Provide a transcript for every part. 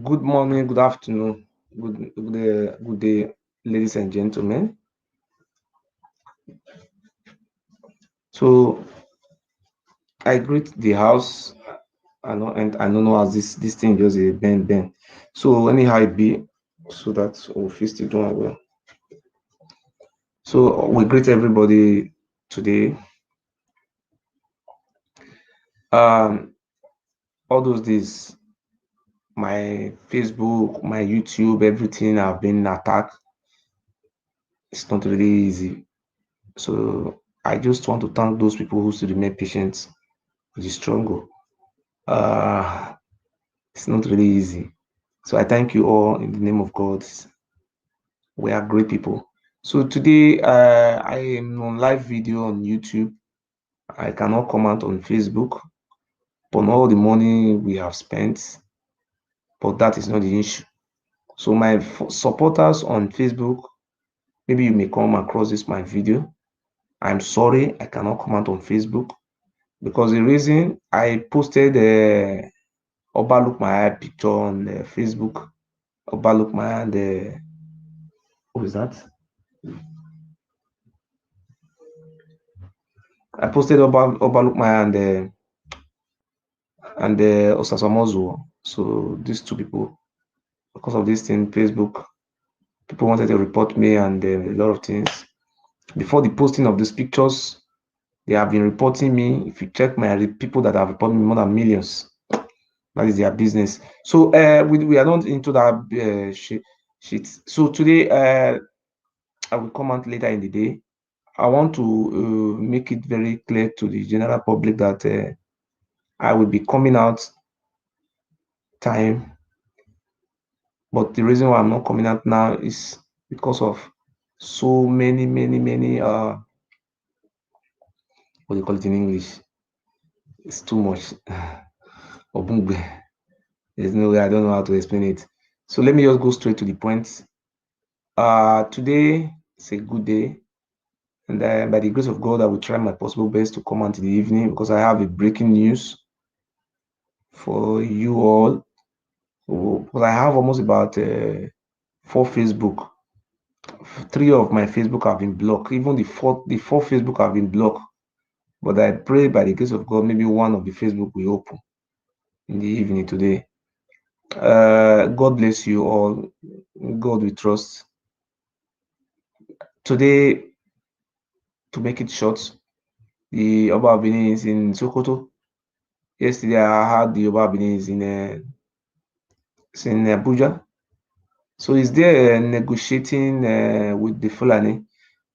Good morning, good afternoon, good day, ladies and gentlemen. So I greet the house. I don't know how this thing just a bend. So anyhow it be, so that we'll feel still doing well. So we greet everybody today. Um, all those days, my Facebook, my YouTube, everything have been attacked. It's not really easy. So I just want to thank those people who still remain patient with the struggle. It's not really easy. So I thank you all in the name of God. We are great people. So today I am on live video on YouTube. I cannot comment on Facebook on all the money we have spent, but that is not the issue. So my supporters on Facebook, maybe you may come across this my video. I'm sorry I cannot comment on Facebook because the reason I posted Oba Look My Eye picture on Facebook. Oba Look My Eye and what is that? I posted Oba Look My Eye and Osasamozu. So these two people, because of this thing, Facebook, people wanted to report me and a lot of things. Before the posting of these pictures, they have been reporting me. If you check my people that have reported me more than millions, that is their business. So we are not into that shit. So today I will comment later in the day. I want to make it very clear to the general public that I will be coming out time, but the reason why I'm not coming out now is because of so many what do you call it in English? It's too much. Obungbe. There's no way, I don't know how to explain it. So let me just go straight to the point. Today is a good day, and by the grace of God, I will try my possible best to come out in the evening because I have a breaking news for you all. Because I have almost about 4 Facebook. 3 of my Facebook have been blocked. Even the four Facebook have been blocked. But I pray by the grace of God, maybe one of the Facebook will open in the evening today. God bless you all. God we trust. Today, to make it short, the Oba Benin is in Sokoto. Yesterday, I had the Oba Benin is in Abuja. So he's there negotiating with the Fulani.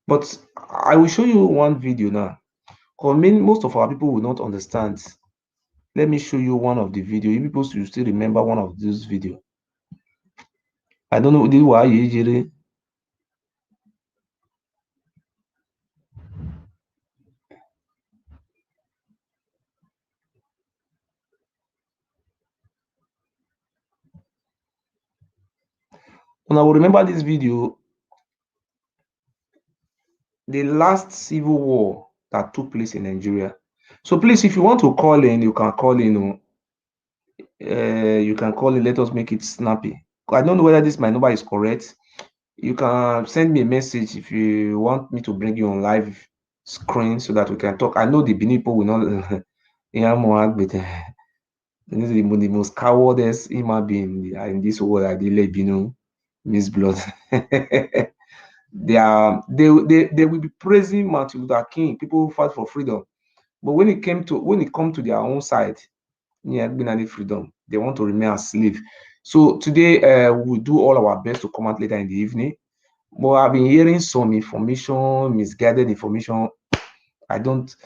But I will show you one video now. Because most of our people will not understand. Let me show you one of the video. You people should still remember one of those video. I don't know why you usually. When I will remember this video, the last civil war that took place in Nigeria. So please, if you want to call in, you can call in. You can call in. Let us make it snappy. I don't know whether this my number is correct. You can send me a message if you want me to bring you on live screen so that we can talk. I know the Benin people will not. Yeah, but the most cowardest human being in this world. I did Miss Blood. They will be praising Martin Luther King, people who fight for freedom. But when it comes to their own side, yeah, any freedom, they want to remain a slave. So today we'll do all our best to come out later in the evening. But I've been hearing some information, misguided information. I don't,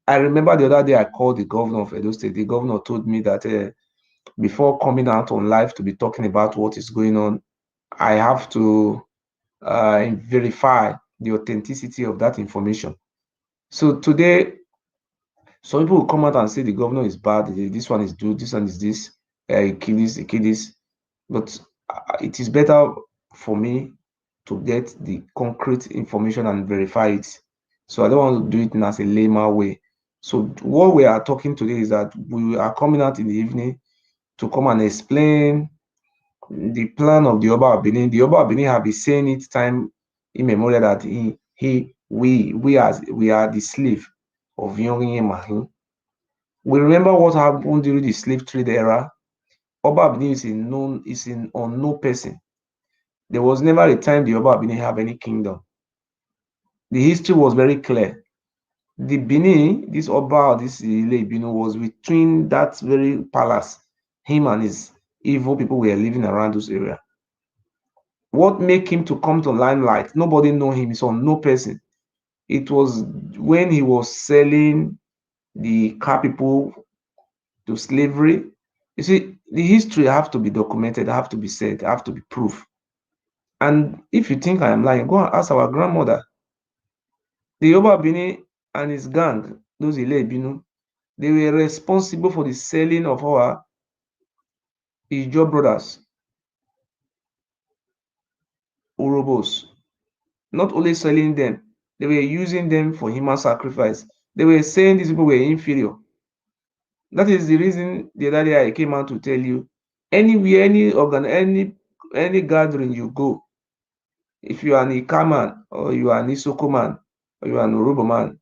I remember the other day I called the governor of Edo State. The governor told me that before coming out on live to be talking about what is going on, I have to verify the authenticity of that information. So today, some people will come out and say the governor is bad, this one is good, this one is this, he kill this, he kill this. But it is better for me to get the concrete information and verify it. So I don't want to do it in as a layman way. So what we are talking today is that we are coming out in the evening to come and explain the plan of the Oba of Benin. The Oba of Benin have been saying it time immemorial that we are the slave of Yongi Mahi. We remember what happened during the slave trade era. Oba of Benin is an unknown person. There was never a time the Oba of Benin have any kingdom. The history was very clear. The Benin, this Oba, this Ile Binu was between that very palace. Him and his evil people were living around this area. What made him to come to limelight? Nobody know him. He's no person. It was when he was selling the car people to slavery. You see, the history have to be documented, have to be said, have to be proved. And if you think I am lying, go and ask our grandmother. The Yoba Bini and his gang, those Ile Binu, they were responsible for the selling of our Ijo brothers, Urobos. Not only selling them, they were using them for human sacrifice. They were saying these people were inferior. That is the reason the other day I came out to tell you, anywhere, any gathering you go, if you are an Ika man, or you are an Isoko man, or you are an Urobo man,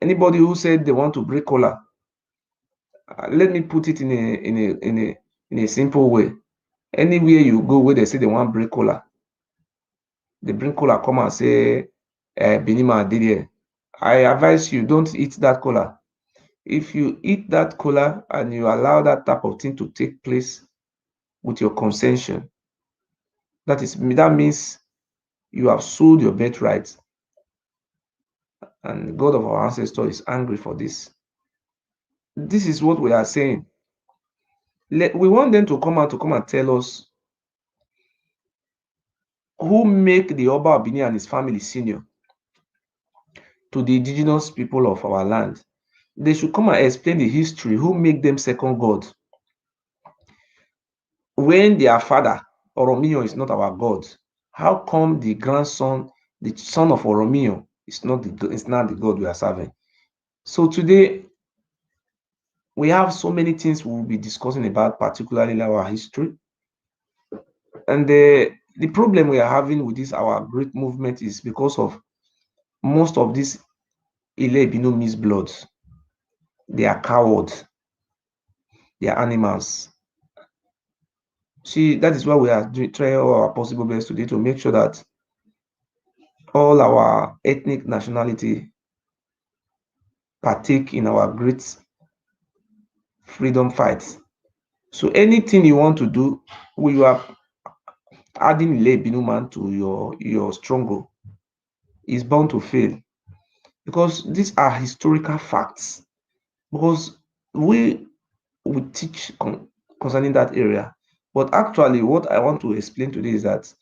anybody who said they want to break collar, let me put it in a simple way. Anywhere you go where they say they want break collar, they bring collar, come and say, Benima did here. I advise you, don't eat that collar. If you eat that collar and you allow that type of thing to take place with your consension, that means you have sold your birthright, and God of our ancestors is angry for this. This is what we are saying. We want them to come and tell us who make the Oba of Benin and his family senior to the indigenous people of our land. They should come and explain the history, who make them second God. When their father, Oromio, is not our God, how come the grandson, the son of Oromio, is not the God we are serving? So today, we have so many things we'll be discussing about, particularly our history. And the problem we are having with this, our great movement, is because of most of these Ile Binu bloods. They are cowards. They are animals. See, that is why we are trying all our possible best today to make sure that all our ethnic nationality partake in our great freedom fights. So anything you want to do, we are adding Ile Binu man to your stronghold is bound to fail, because these are historical facts. Because we teach concerning that area, but actually what I want to explain today is that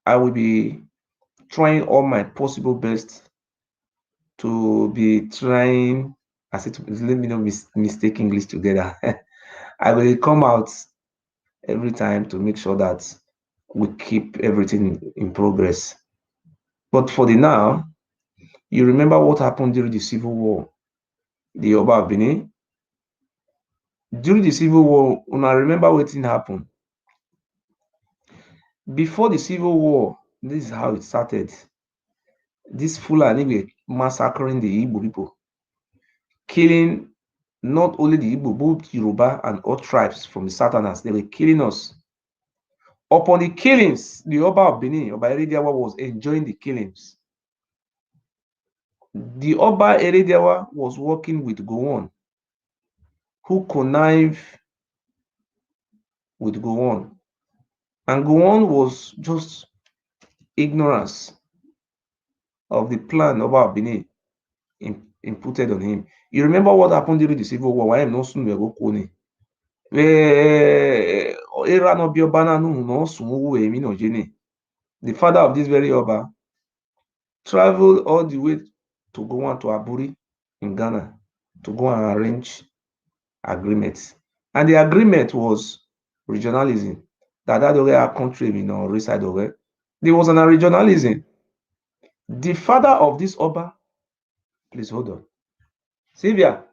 I will be trying all my possible best to be trying, as it let me not mistake English together. I will come out every time to make sure that we keep everything in progress. But for the now, you remember what happened during the Civil War, the Oba of Benin? During the Civil War, una remember wetin happened? Before the Civil War, this is how it started. This Fulani were massacring the Igbo people, killing not only the Igbo, both Yoruba and all tribes from the Southerners. They were killing us. Upon the killings, the Oba of Benin, Oba Erediawa, was enjoying the killings. The Oba Erediawa was working with Gowon, who connived with Gowon. And Gowon was just ignorance of the plan Oba of Benin imputed on him. You remember what happened during the Civil War? Why am not soon go Kone? The father of this very Oba traveled all the way to go on to Aburi in Ghana to go and arrange agreements. And the agreement was regionalism. That our country, reside over. There was an regionalism. The father of this Oba, please hold on. Sylvia.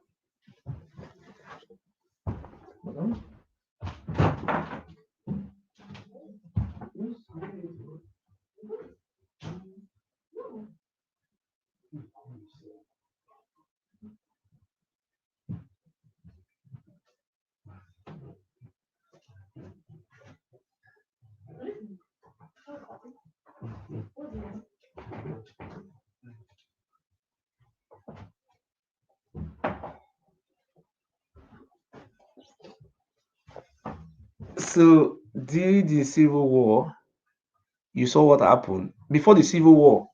So during the Civil War, you saw what happened. Before the Civil War,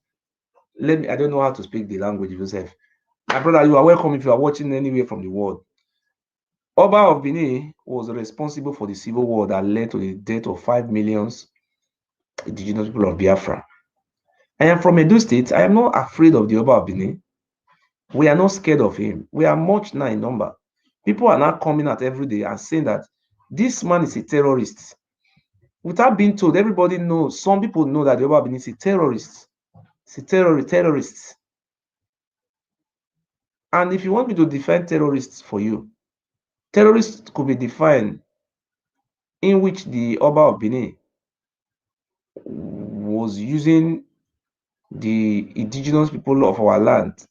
I don't know how to speak the language, Joseph. My brother, you are welcome if you are watching anywhere from the world. Oba of Benin was responsible for the civil war that led to the death of 5 million indigenous people of Biafra. I am from Edo State. I am not afraid of the Oba of Benin. We are not scared of him. We are much now in number. People are now coming out every day and saying that this man is a terrorist. Without being told, everybody knows, some people know that the Oba of Benin is a terrorist. It's a terrorist. And if you want me to define terrorists for you, terrorists could be defined in which the Oba of Benin was using the indigenous people of our land.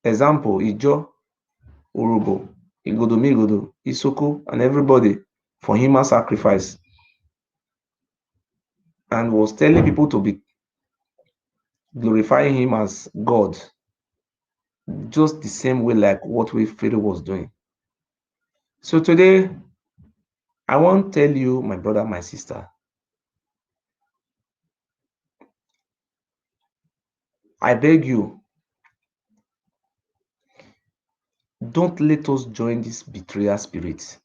Example, Ijo, Urobo, Igodomigodo, Isoko, and everybody for human sacrifice. And was telling people to be glorifying him as God. Just the same way like what Pharaoh was doing. So today, I want to tell you, my brother, my sister, I beg you, don't let us join this betrayal spirit.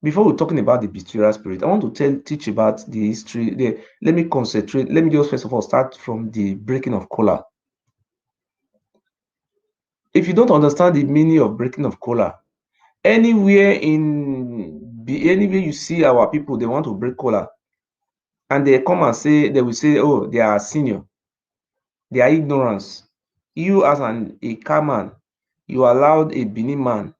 Before we're talking about the betrayal spirit, I want to teach about the history. Let me concentrate. Let me just first of all start from the breaking of kola. If you don't understand the meaning of breaking of kola, anywhere you see our people, they want to break kola, and they come and say, they will say, oh, they are senior, they are ignorance. You as a Kaman, you allowed a Benin man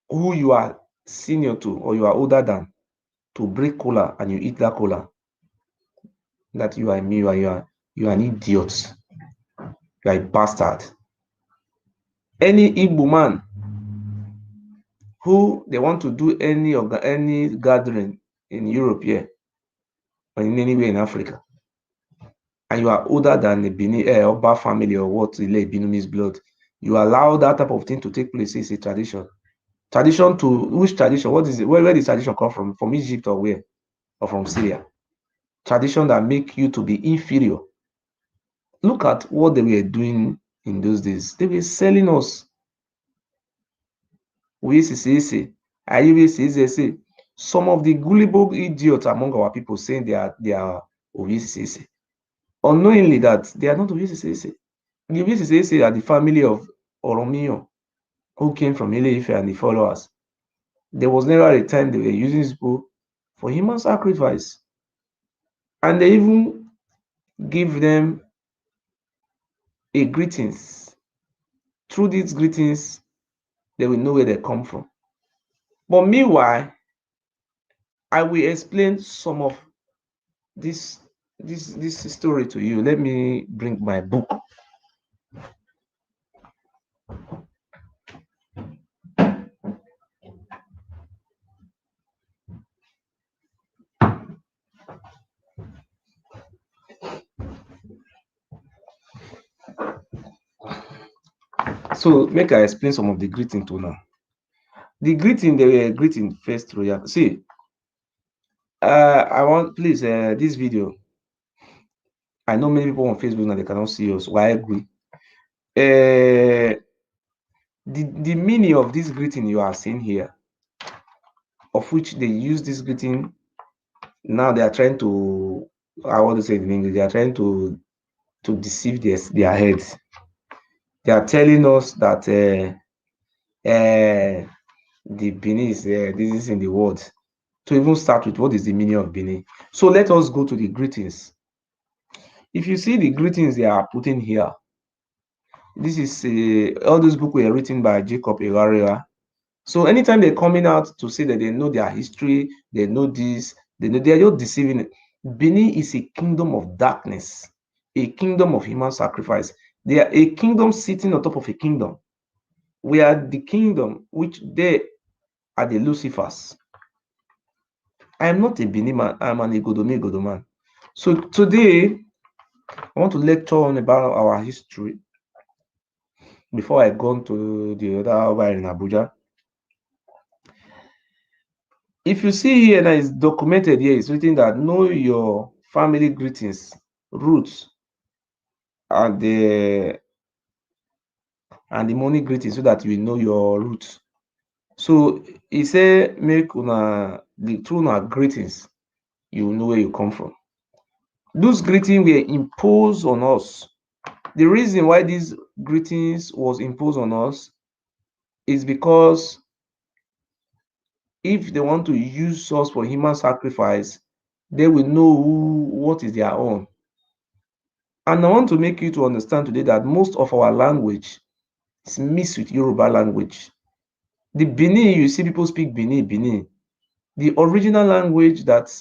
who you are senior to or you are older than to break kola and you eat that kola. That you are an idiot. You are a bastard. Any Igbo man who they want to do any gathering in Europe here or in anywhere in Africa, and you are older than the Benin Oba family or what Ile Beninese blood, you allow that type of thing to take place. It's a tradition. Tradition to which tradition? What is it? Where the tradition come from? From Egypt or where? Or from Syria? Tradition that make you to be inferior. Look at what they were doing in those days. They were selling us. Some of the gullible idiots among our people saying they are Ovisisi. Unknowingly that they are not Ovisisi. The Ovisisi are the family of Oromio who came from Ile-Ife and the followers. There was never a time they were using this book for human sacrifice. And they even give them a greetings. Through these greetings, they will know where they come from. But meanwhile, I will explain some of this story to you. Let me bring my book. So make I explain some of the greeting to now. The greeting, they were greeting first royal. See, I want please this video. I know many people on Facebook now they cannot see us. Why agree? The meaning of this greeting you are seeing here, of which they use this greeting. Now they are trying to, I want to say it in English, they are trying to deceive their heads. They are telling us that the Benin is this is in the world. To even start with, what is the meaning of Benin? So let us go to the greetings. If you see the greetings they are putting here, this is all those books were written by Jacob Ewuare. So anytime they're coming out to say that they know their history, they know this, they are just deceiving it. Benin is a kingdom of darkness, a kingdom of human sacrifice. They are a kingdom sitting on top of a kingdom. We are the kingdom which they are the Lucifers. I am not a Benin man, I am an Igodomigodo man. So today, I want to lecture on about our history before I go on to the other one in Abuja. If you see here now, it's documented here, it's written that know your family greetings, roots, and the morning greetings so that you know your roots. So he said, make una the through una greetings, you know where you come from. Those greetings were imposed on us. The reason why these greetings was imposed on us is because if they want to use us for human sacrifice, they will know what is their own. And I want to make you to understand today that most of our language is mixed with Yoruba language. The Benin, you see people speak Benin. The original language that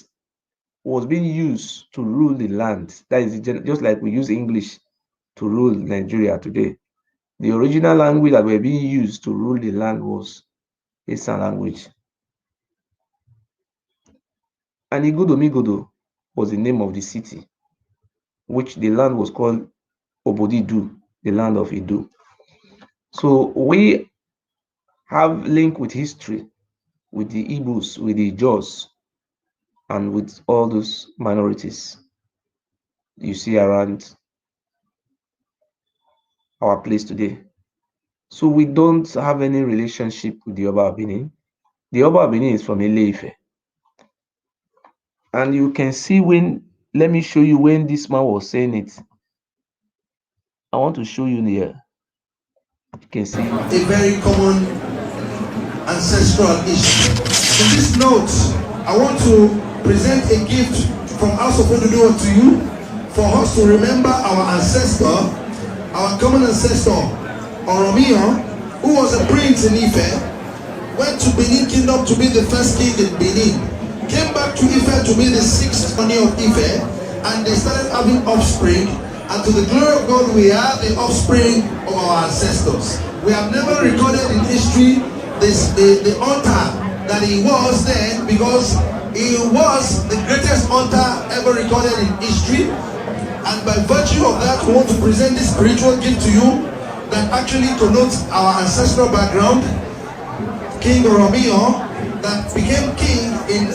was being used to rule the land, that is just like we use English to rule Nigeria today. The original language that were being used to rule the land was Eastern language. And Igodomigodo was the name of the city, which the land was called Obodidu, the land of Idu. So we have link with history, with the Igbos, with the Jaws, and with all those minorities you see around our place today. So we don't have any relationship with the Oba Benin. The Oba Benin is from Ile-Ife. And you can see when, let me show you when this man was saying it. I want to show you here. You can see. A very common ancestral issue. In this note, I want to present a gift from House of Oduduwa to you for us to remember our ancestor, our common ancestor, Oromio, who was a prince in Ife, went to Benin Kingdom to be the first king in Benin, came back to Ife to be the sixth Oni of Ife, and they started having offspring. And to the glory of God, we are the offspring of our ancestors. We have never recorded in history the altar that he was then, because he was the greatest altar ever recorded in history. And by virtue of that, we want to present this spiritual gift to you that actually connotes our ancestral background. King Oromio, that became king in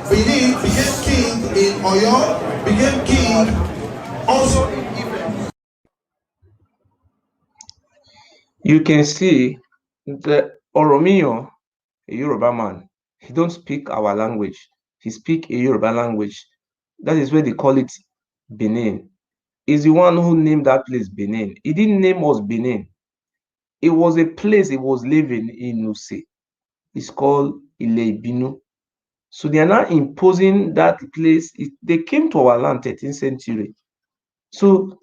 Benin, became king in Oyo, became king also in Ife. You can see the Oromio, a Yoruba man, he don't speak our language. He speak a Yoruba language. That is where they call it Benin. He's the one who named that place Benin. He didn't name us Benin. It was a place he was living in Nuse. It's called Ile-Ibinu. So they are now imposing that place. They came to our land 13th century. So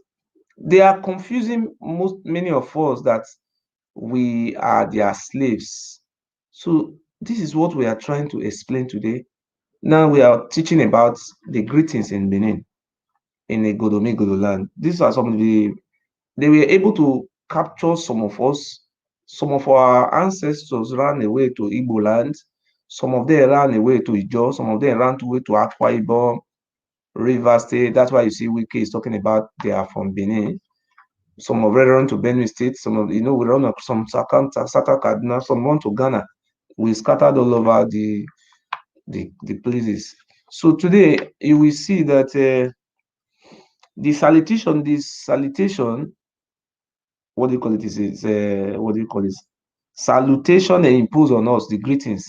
they are confusing many of us that we are their slaves. So this is what we are trying to explain today. Now we are teaching about the greetings in Benin, in the Igodomigodo land. These are some of they were able to capture some of us. Some of our ancestors ran away to Igbo land. Some of them ran away to Ijo. Some of them ran away to Akwa Ibom, River State. That's why you see Wike is talking about they are from Benin. Some of them run to Benue State. Some of we run some Saka Kaduna. Some run to Ghana. We scattered all over the places. So today you will see that the salutation, what do you call it? Is what do you call it? Salutation they impose on us, the greetings.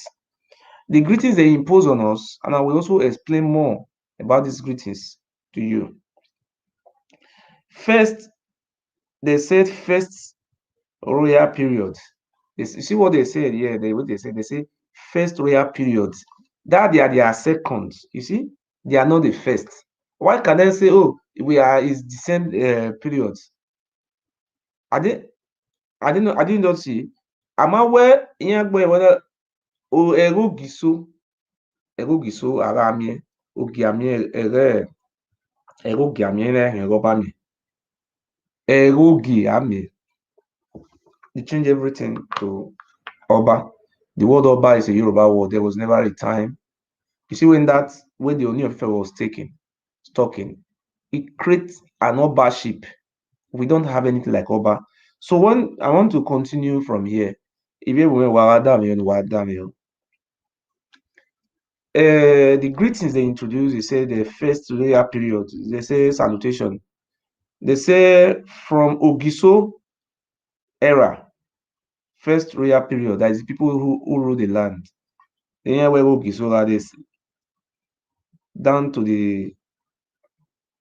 The greetings they impose on us, and I will also explain more about these greetings to you. First, they said first royal period. You see what they said here? What they say first royal period. That they are their second. You see, they are not the first. Why can they say, oh, we are is the same period? I did not see. Am I where whether o erugiso ara mi ogiamie ere erogiamie ne robami erogiamie. They change everything to Oba. The word Oba is a Yoruba word. There was never a time. You see, when the Oni of Ife was talking, it creates an Oba-ship. We don't have anything like Oba. So when I want to continue from here, the greetings they introduce, they say the first layer period, they say salutation. They say from Ogiso era, first royal period, that is the people who rule the land. Then where Ogiso are this down to the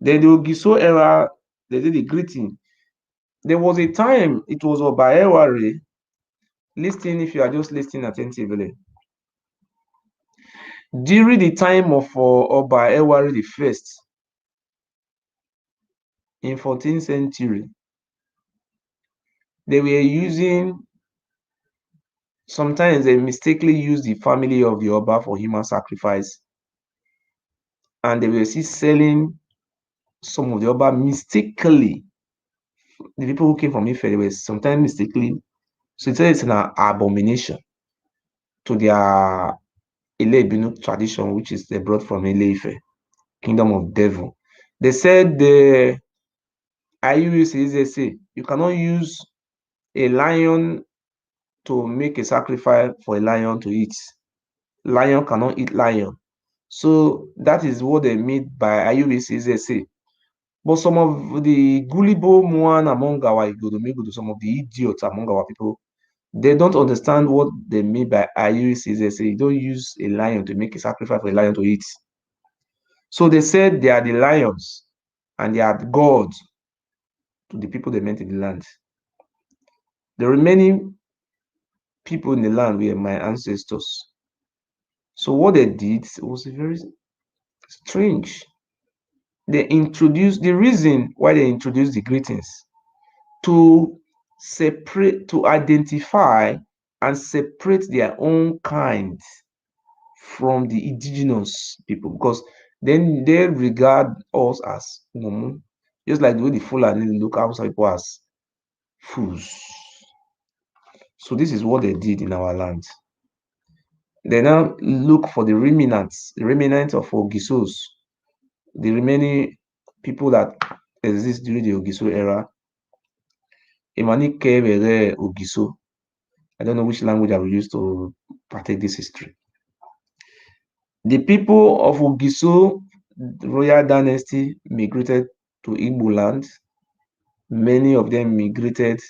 Ogiso era, they did the greeting. There was a time it was Oba Ewuare. Listen if you are just listening attentively. During the time of Oba Ewuare the first in 14th century, they were using, sometimes they mistakenly use the family of the Oba for human sacrifice, and they were still selling some of the Oba mistakenly. The people who came from Ife, they were sometimes mistakenly. So it's an abomination to their Ile tradition, which is they brought from Ile Ife, kingdom of devil. They said the IUCSA, you cannot use a lion to make a sacrifice for a lion to eat. Lion cannot eat lion. So that is what they mean by IUCSA. But some of the gullible one among our Igodomigodo, some of the idiots among our people, they don't understand what they mean by IUCSA. You don't use a lion to make a sacrifice for a lion to eat. So they said they are the lions and they are gods to the people they meant in the land. The remaining people in the land were my ancestors. So what they did was very strange. They introduced the reason why they introduced the greetings to separate, to identify and separate their own kind from the indigenous people, because then they regard us as just like the way the Fulani look at people as fools. So this is what they did in our land. They now look for the remnants of Ogisos, the remaining people that exist during the Ogiso era. Imani Kebere Ogiso. I don't know which language I will use to partake this history. The people of Ogiso royal dynasty migrated to Igbo land. Many of them migrated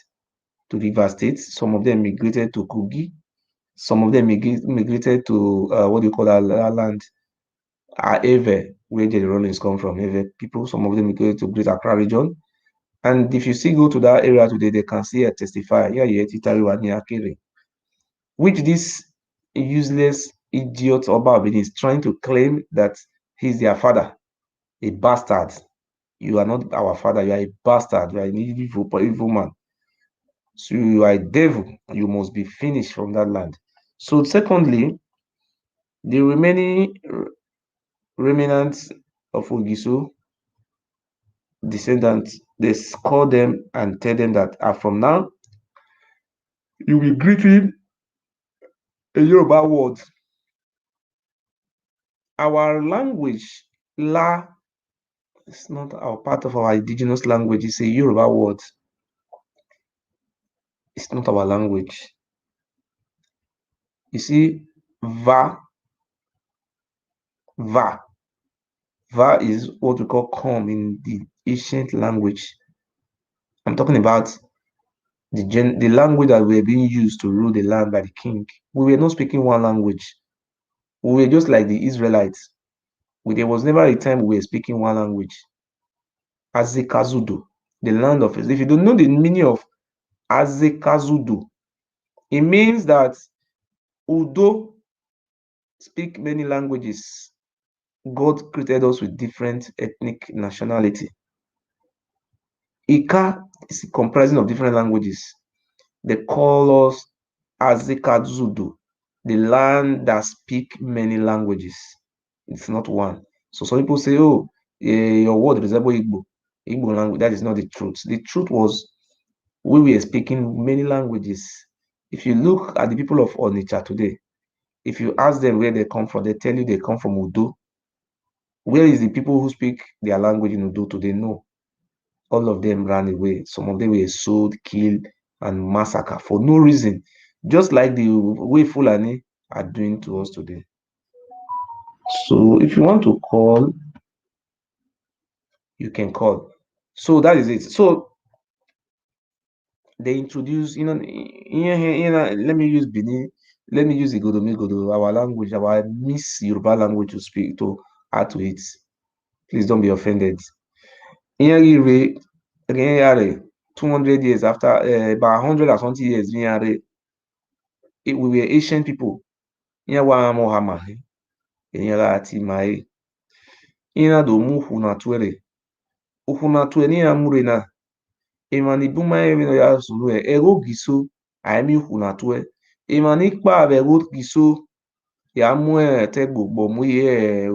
to River State. Some of them migrated to Kogi. Some of them migrated to what do you call that land? Eve, where the Rollins come from. Eve people. Some of them migrated to Great Accra region. And if you still go to that area today, they can see and testify. Which this useless idiot Oba is trying to claim that he's their father, a bastard. You are not our father, you are a bastard, you are an evil man. So you are a devil, you must be finished from that land. So secondly, the remaining remnants of Ogiso descendants, they call them and tell them that from now, you will greet him a Yoruba word. Our language, La, is not our part of our indigenous language. It's a Yoruba word. It's not our language. You see, Va is what we call come in the ancient language. I'm talking about the language that were being used to rule the land by the king. We were not speaking one language. We were just like the Israelites. There was never a time we were speaking one language. Azekazudo, the land of Israel. If you don't know the meaning of Azekazudo, it means that Udo speak many languages. God created us with different ethnic nationality. Ika is comprising of different languages. They call us Azekazudo, the land that speak many languages. It's not one. So some people say, oh, your word resemble Igbo language. That is not the truth. The truth was we were speaking many languages. If you look at the people of Onitsha today, if you ask them where they come from, they tell you they come from Udo. Where is the people who speak their language in Udo today? No. All of them ran away. Some of them were sold, killed, and massacred for no reason. Just like the way Fulani are doing to us today. So if you want to call, you can call. So that is it. So they introduce, let me use Benin, let me use Igodomigodo, our language, our Miss Yoruba language to speak, to add to it. Please don't be offended. Inyere, 200 years after, about 100 and something years, we were ancient people. Inyawa Mohama, Inyara Ati Mai, Inado Muhu Natuere, Uhunatuere, Amurena, Imani Buma, ya Sulu, Ego Giso, Aimi Hunatue, Imani Kpa, Ego Giso, ya mue te gbogbo mu ye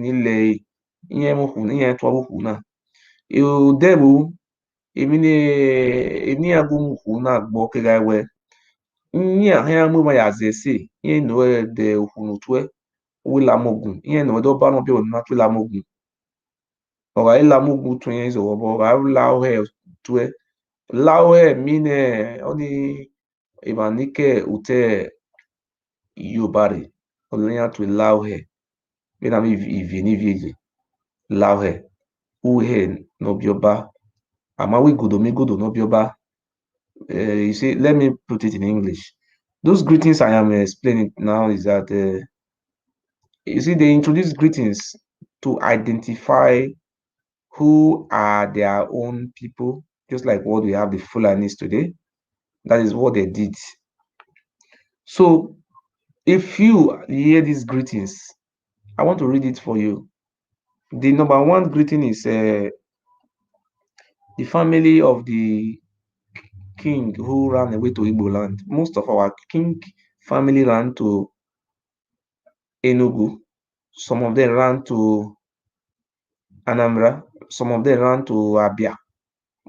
nílẹ̀ ìyẹn mo hù ìyẹn tó hù náà eo debo èmi agu mu hù náà gbọ́ kega ewe nye ahịa mu ma ya zese ihe no de hù no tue wila mogun ihe no do ba no bi na tu la mogun ora ila mogun tu yen zo bo ba la o he tue la o he mine oni imanike ute yobare olenya tu la o he na mi ivini vieje lauhe uhe no bioba amawi Igodomigodo no bioba. You see, let me put it in English. Those greetings I am explaining now is that you see they introduce greetings to identify who are their own people, just like what we have the Fulanis today. That is what they did. So if you hear these greetings, I want to read it for you. The number one greeting is the family of the king who ran away to Igbo land. Most of our king family ran to Enugu. Some of them ran to Anambra. Some of them ran to Abia.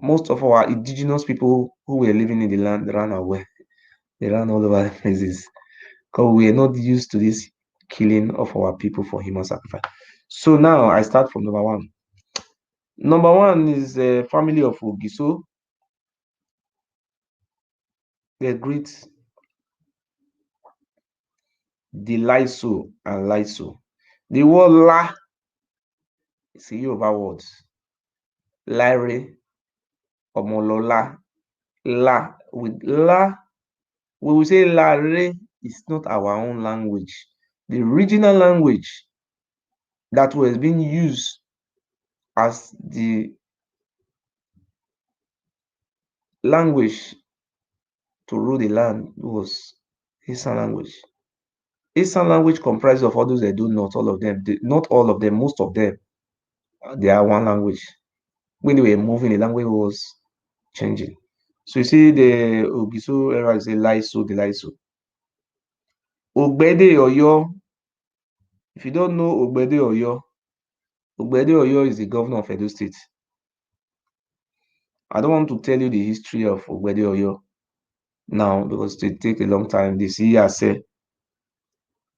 Most of our indigenous people who were living in the land ran away. They ran all over the places because we are not used to this killing of our people for human sacrifice. So now I start from number one. Number one is the family of Ogiso. They greet the Laiso and Laiso. The word La is a Yoruba word. Laire, Omolola, La. With La, when we say Lare, it's not our own language. The original language that was being used as the language to rule the land was Eastern language. Eastern language comprises of all those they do, not all of them. Not all of them, most of them, they are one language. When they were moving, the language was changing. So you see the Ogiso era is a Laiso, the Laiso. Ogbede Oyo. If you don't know Ogbede Oyo is the governor of Edo State. I don't want to tell you the history of Ogbede Oyo now because it take a long time. The CEO said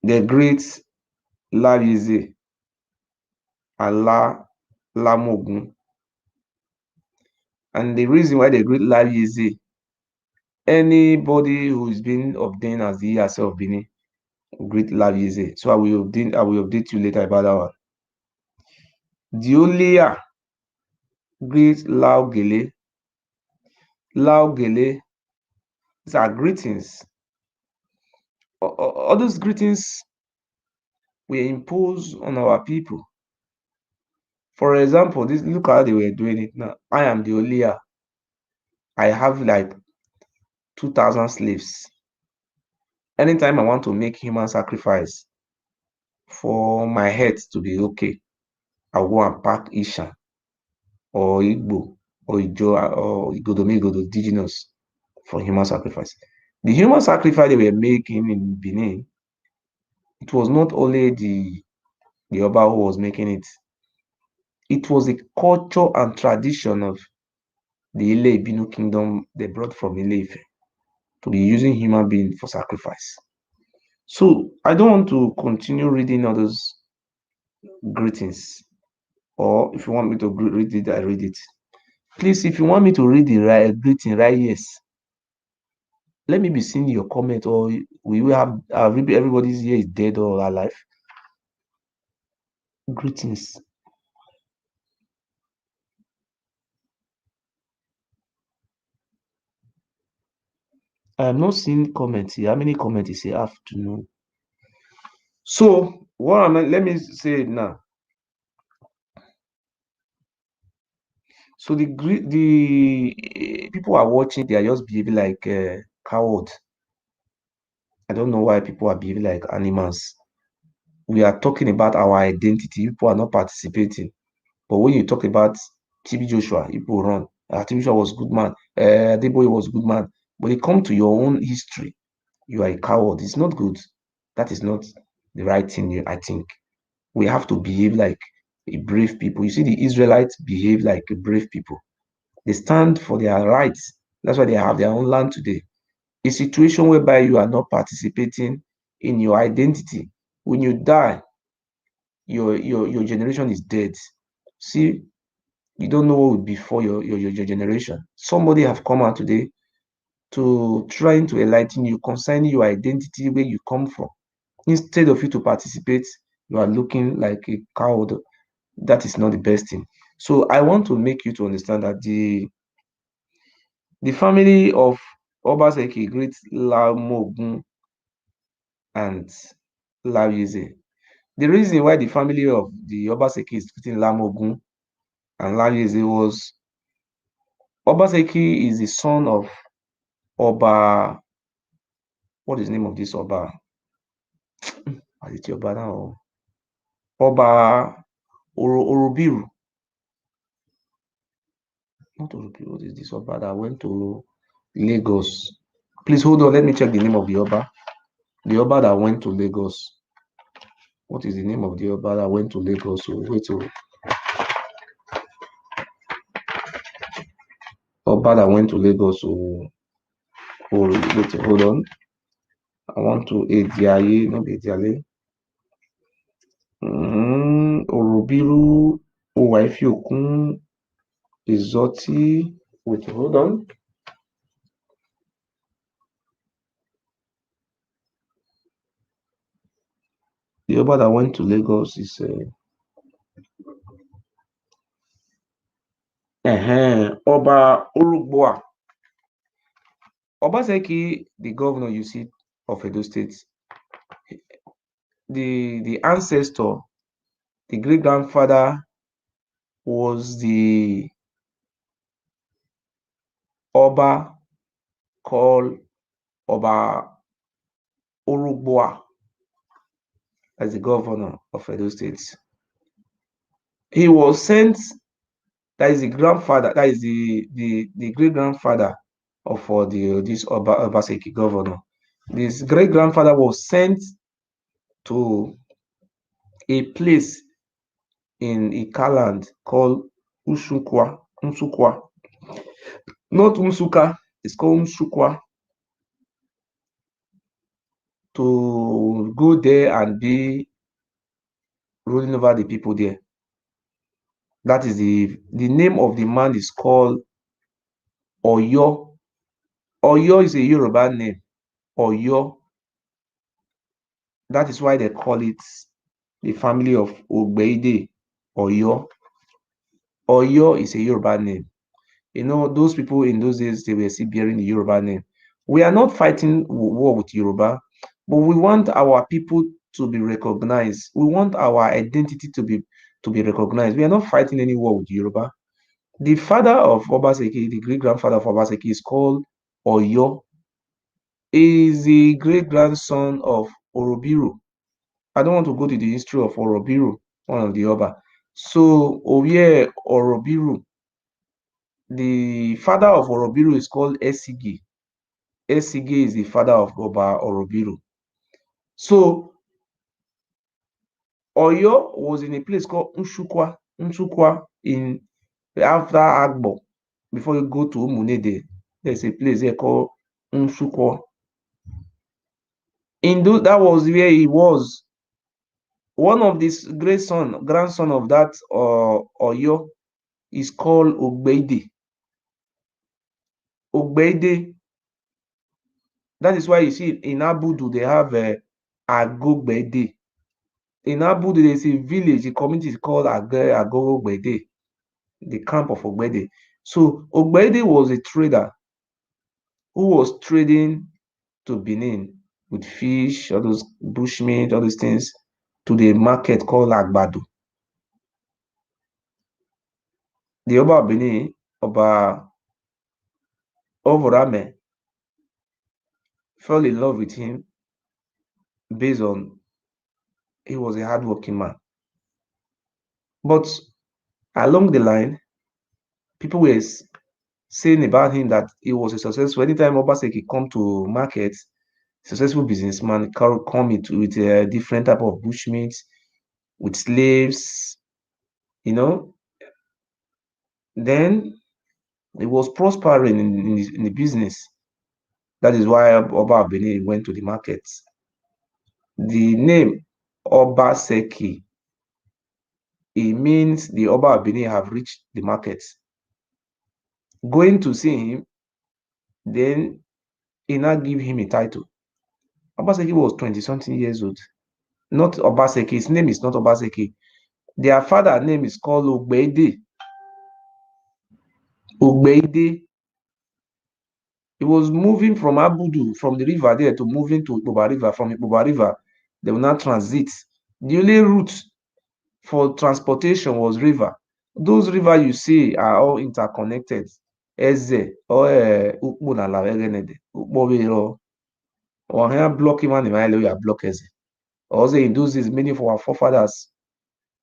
the great Labize Allah Lamogun. And the reason why they great Labize, anybody who is being ordained as the ESA of Benin, great Labize. So I will update you later about that one. Diolia, great Lao Gele. Lao Gele, these are greetings. All those greetings were imposed on our people. For example, this look how they were doing it now. I am the Olia. I have like 2,000 slaves. Anytime I want to make human sacrifice for my head to be okay, I'll go and pack Isha or Igbo or Ijo or Igodomigodo indigenous for human sacrifice. The human sacrifice they were making in Benin, it was not only the the Oba who was making it. It was a culture and tradition of the Ile Ibinu kingdom they brought from Ile Ife to be using human being for sacrifice. So I don't want to continue reading all those greetings, or if you want me to read it, I read it. Please, if you want me to read the greeting, write yes. Let me be seeing your comment, or we will have everybody's here is dead or alive. Greetings. I am not seeing comments here. How many comments is here? Afternoon. So let me say it now. So the people are watching, they are just behaving like cowards. I don't know why people are behaving like animals. We are talking about our identity. People are not participating. But when you talk about TB Joshua, people run. TB Joshua was good man. Adeboye was good man. When it comes to your own history, you are a coward. It's not good. That is not the right thing, I think. We have to behave like a brave people. You see, the Israelites behave like a brave people. They stand for their rights. That's why they have their own land today. A situation whereby you are not participating in your identity. When you die, your generation is dead. See, you don't know what would be for your generation. Somebody have come out today to trying to enlighten you concerning your identity, where you come from. Instead of you to participate, you are looking like a coward. That is not the best thing. So I want to make you to understand that the family of Obaseki, great Lamogun and Lawize. The reason why the family of the Obaseki is treating Lamogun and Lawize was Obaseki is the son of Oba. What is the name of this Oba? Is it Oba now? Oba Orobiru. Not Orobiru. What is this Oba that went to Lagos? Please hold on. Let me check the name of the Oba. The Oba that went to Lagos. What is the name of the Oba that went to Lagos? Oba that went to Lagos. Wait, hold on. I want to Ediaye, not Ediale. Orobiru, Owaifiokun, Izoti. Wait, hold on. The Oba that went to Lagos is Oba Urugboa. Obaseki, the governor you see of Edo State, the ancestor, the great grandfather was the Oba called Oba Urugboa as the governor of Edo State. He was sent. That is the grandfather. That is the great grandfather of this Obaseki governor. This great grandfather was sent to a place in Ikaland called Nsukwa. Not Unsuka, it's called Nsukwa. To go there and be ruling over the people there. That is the name of the man is called Oyo. Oyo is a Yoruba name. Oyo. That is why they call it the family of Ogbeide Oyo. Oyo is a Yoruba name. You know, those people in those days, they were still bearing the Yoruba name. We are not fighting war with Yoruba, but we want our people to be recognized. We want our identity to be recognized. We are not fighting any war with Yoruba. The father of Obaseki, the great grandfather of Obaseki, is called Oyo. He is the great grandson of Orobiru. I don't want to go to the history of Orobiru, one of the Oba. So Oye Orobiru, the father of Orobiru is called Esigi. Esigi is the father of Oba Orobiru. So Oyo was in a place called Nsukwa in after Agbo. Before you go to Umunede, there's a place there called Nsukwa. That was where he was. One of this grandson of that Oyo is called Ogbeide. Ogbeide. That is why you see in Abudu they have Agogbede. In Abudu there's a village, a community called Agogbede, the camp of Ogbede. So Ogbede was a trader who was trading to Benin with fish, all those bushmeat, all these things, to the market called Agbado. The Oba of Benin, Oba Ovorame, fell in love with him based on he was a hardworking man. But along the line, people were saying about him that he was a successful. Anytime Obaseki come to market, successful businessman come with a different type of bushmeat, with slaves, Then he was prospering in the business. That is why Oba Benin went to the market. The name Obaseki, it means the Oba Benin have reached the market. Going to see him, then he now give him a title. Obaseki was 20-something years old. Not Obaseki, his name is not Obaseki. Their father name is called Ogbeide. Ogbeide. He was moving from Abudu, from the river there, to moving to Ipoba River. From Ipoba River, they will now transit. The only route for transportation was river. Those rivers you see are all interconnected. Eze, or Ukpo na Lawegenede, Ukpo Wero, or here blocking one in you block Eze. Also, in those days, many of our forefathers,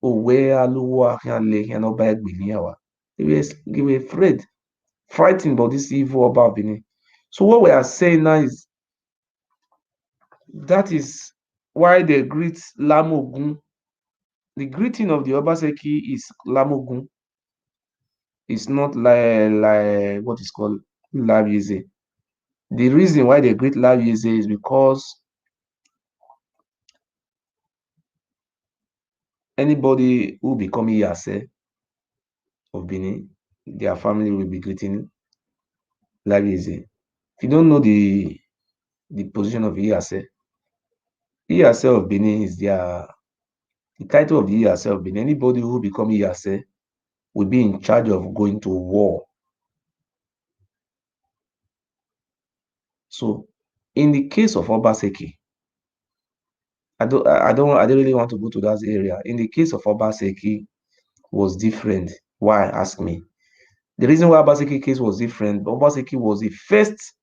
where Aluwa, and Oba Egbiniawa, they were afraid, frightened about this evil about Benin. So what we are saying now is that is why they greet Lamogun. The greeting of the Obaseki is Lamogun. It's not like what is called Lavieze. The reason why they greet Lavieze is because anybody who become Iyase of Benin, their family will be greeting Lavieze. If you don't know the position of Iyase of Benin is the title of the Iyase of Benin. Anybody who become Iyase will be in charge of going to war. So, in the case of Obaseki, I don't really want to go to that area. In the case of Obaseki, was different. Why? Ask me. The reason why Obaseki case was different, Obaseki was the first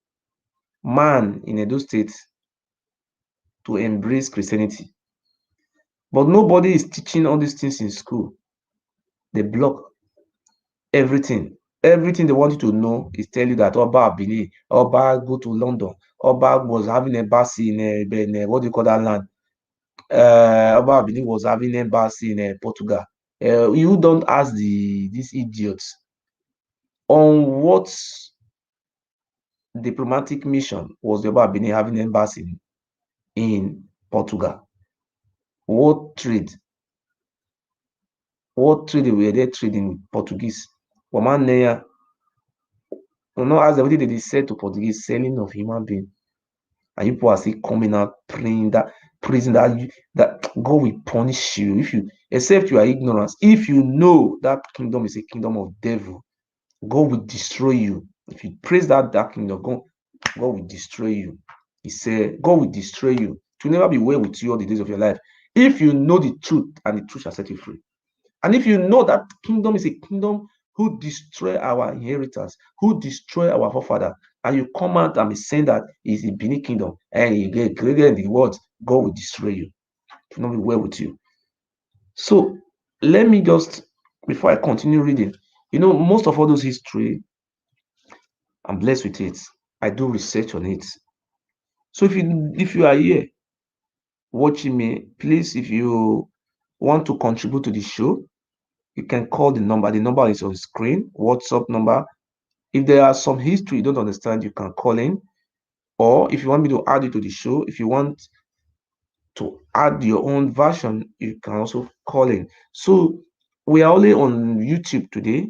man in Edo State to embrace Christianity. But nobody is teaching all these things in school. They block everything. Everything they want you to know is tell you that Oba Benin, Oba go to London, Oba was having an embassy in what do you call that land? Oba Benin was having an embassy in Portugal. You don't ask these idiots on what diplomatic mission was the Oba Benin having an embassy in Portugal. What trade were they trading Portuguese? Woman, not as everything they said to Portuguese, selling of human being. And people are still coming out praying that God will punish you if you, except you are ignorant. If you know that kingdom is a kingdom of devil, God will destroy you. If you praise that kingdom, God will destroy you. He said, God will destroy you. To never be well with you all the days of your life. If you know the truth, and the truth shall set you free. And if you know that kingdom is a kingdom who destroy our inheritance, who destroy our forefather, and you come out and be saying that is a Benin kingdom, and you get greater in the world, God will destroy you. To not be well with you. So let me just, before I continue reading, most of all those history, I'm blessed with it. I do research on it. So if you are here watching me, please, if you want to contribute to the show, you can call the number. The number is on screen, WhatsApp number. If there are some history you don't understand, you can call in. Or if you want me to add it to the show, if you want to add your own version, you can also call in. So we are only on YouTube today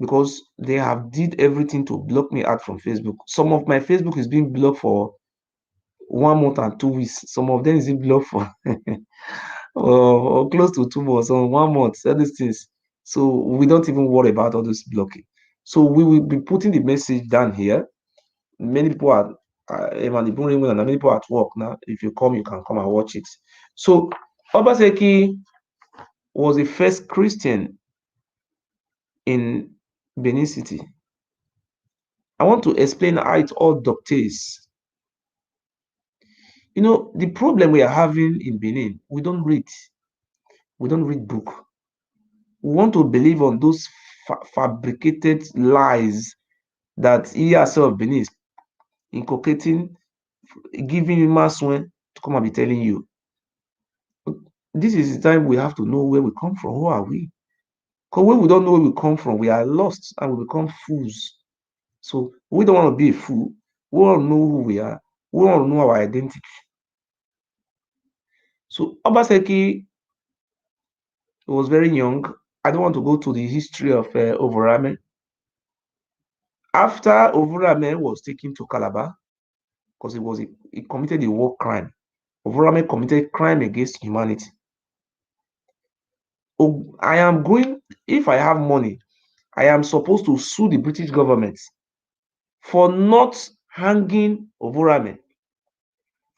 because they have did everything to block me out from Facebook. Some of my Facebook is being blocked for 1 month and 2 weeks. Some of them is being blocked for or close to 2 months or 1 month. All these things. So we don't even worry about all this blocking. So we will be putting the message down here. Many people are many people at work now. If you come, you can come and watch it. So Obaseki was the first Christian in Benin City. I want to explain how it all dictates. You know, the problem we are having in Benin, we don't read. We don't read book. We want to believe on those fabricated lies that he herself Benin is inculcating, giving you mass when to come and be telling you. This is the time we have to know where we come from. Who are we? Because when we don't know where we come from, we are lost and we become fools. So we don't want to be a fool. We want to know who we are. We want to know our identity. So Obaseki was very young. I don't want to go to the history of Overame. After Overame was taken to Calabar, because he committed a war crime. Overame committed crime against humanity. Oh, I am going, if I have money, I am supposed to sue the British government for not hanging Overame,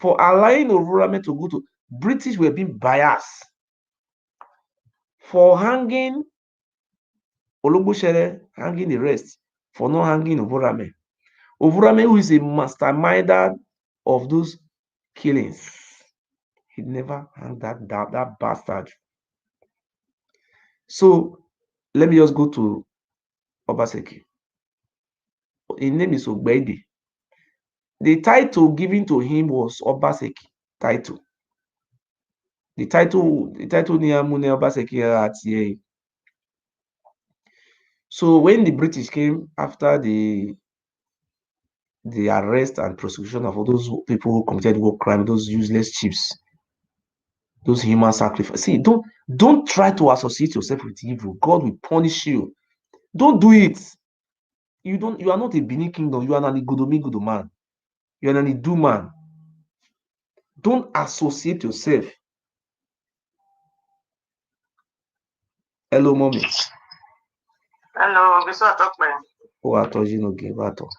for allowing Overame to go to. British were being biased for hanging Ologbosere, hanging the rest, for not hanging Overame. Overame, who is a masterminder of those killings, he never hung that bastard. So let me just go to Obaseki. His name is Ogbeide. The title given to him was Obaseki title. The title Niamune Obaseki at here. So when the British came after the arrest and prosecution of all those people who committed war crime, those useless chiefs, those human sacrifice. See, don't try to associate yourself with evil. God will punish you. Don't do it. You are not a Benin kingdom. You are an Igodomigodo man. You are an Idu man. Don't associate yourself. Hello, mommy. Hello, this is Dr. Oh, I told you no give at all.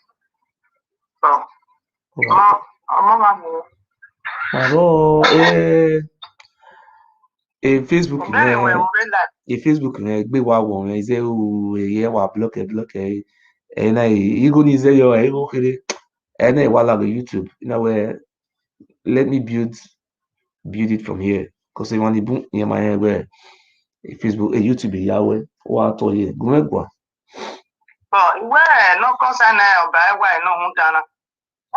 Facebook Facebook gbé wa wọ̀ ẹ̀ ṣe èyẹ wà blọ́kẹ̀ ẹ̀ náà igo ní ṣe yọ ẹ̀ igo kéré ẹ̀ náà wà lágbo YouTube let me build it from here because ẹ̀ wọ́n ní bú ìyẹn máa yẹn wẹ̀ Facebook YouTube ìyàwó wà tọ̀ yẹ gúnmẹ́gbà. Ìwé ẹ̀ lọ́kọ́ sẹ́nẹ̀ ọ̀bà ẹ̀wà ẹ̀ náà ń dáná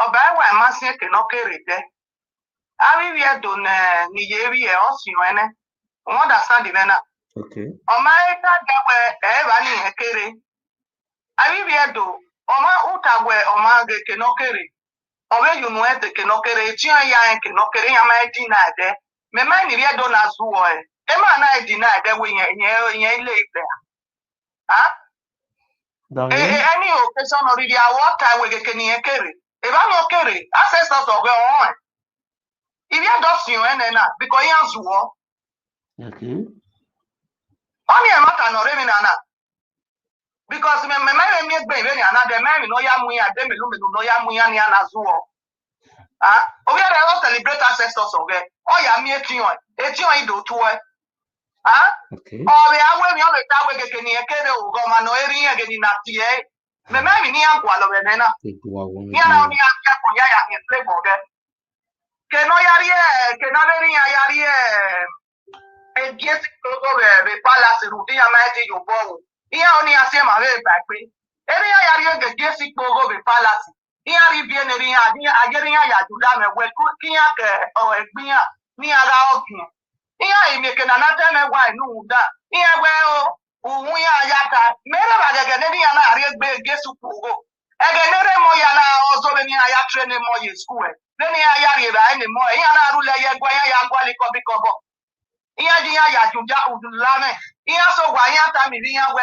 ọ̀bà ẹ̀wà ẹ̀ máa ń ṣe kìnnà kéré dẹ́ àríwí ẹ̀dùn nìyẹ̀rí ẹ̀ ọ̀sìn ẹ̀nẹ́ wọ́n dà sáàdì mẹ́nà ọ̀ma ẹ̀ka dẹ́wẹ̀ ẹ̀ẹ́bà ní ìhẹ́ kéré àríwí ẹ̀dùn ọ̀ma ùtàwẹ̀ ọ̀ma gẹ̀ kìnnà kéré ọ̀bẹ yùnú ẹ̀ dẹ̀ kìnnà kéré tí wọ́n yà ẹ̀ kìnnà kéré yà máa dín náà dẹ́ mẹ́mẹ́ nìrí ẹ̀dùn náà zúwọ̀ ẹ̀ máa náà dín náà dẹ́ wẹ̀ yẹn ilé ìfẹ́ any occasion already I walk time with the Kenyan carry. If I'm not carry, ancestors of go on. If you don't see you because you have war. Okay. Only a matter no remi nana. Because me make baby na the man no ya muya dem no ya muya ni na zuo. We are celebrate ancestors of it. Oh ya mi etion do to it. Okay. Oh, we are when you have a tower getting a kere or gomano area getting at the A. The man in Yanqualo Venena. Yana in Playboy. Cannot a guest over the palace in Rudia Mighty your bow. Here only a same away back. Every area get guest over the palace. Here be an area, I getting a yadulame where cooking or a beer near our Iya imeke na nata me why no da. Iya we o ya yata. Mere ba ga ne ya na ari egbe gesu pugo. Egenere mo ya na ozo le ni aya train mo ye school. Le ni aya ri ba ni mo. Iya na rule ye gwa ya gwa li ko bi ko bo. Iya ji ya juja udulame. Iya so wa ya ta mi ya we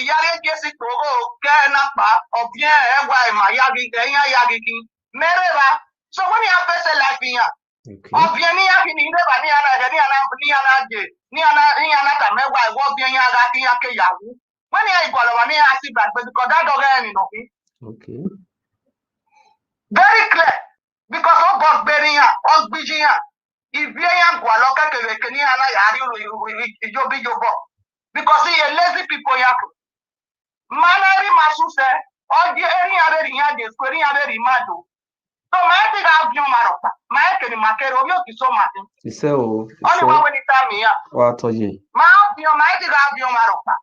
yari gesi togo ke na pa o bien e wa ma ya gi ke ya gi kin. Mere ba so when you have face life in ya. O bien ni ya ni ne ba ni ana ta me wa wo bien ya ga kin ya ke yawu. When you go lo ni ya si ba because that dog any no. Okay. Very clear because of God bearing ya, of bijin ya. If you ya go lo ka ke ni ana ya ri ijo bo. Because he lazy people ya. Manari masuse o di eri are ri ya de square ya ri mado. So my thing have you maropa. My ke ni makero yo ki so mate. Ti se o. Only one when it time ya. Wa to ye. My thing have you maropa.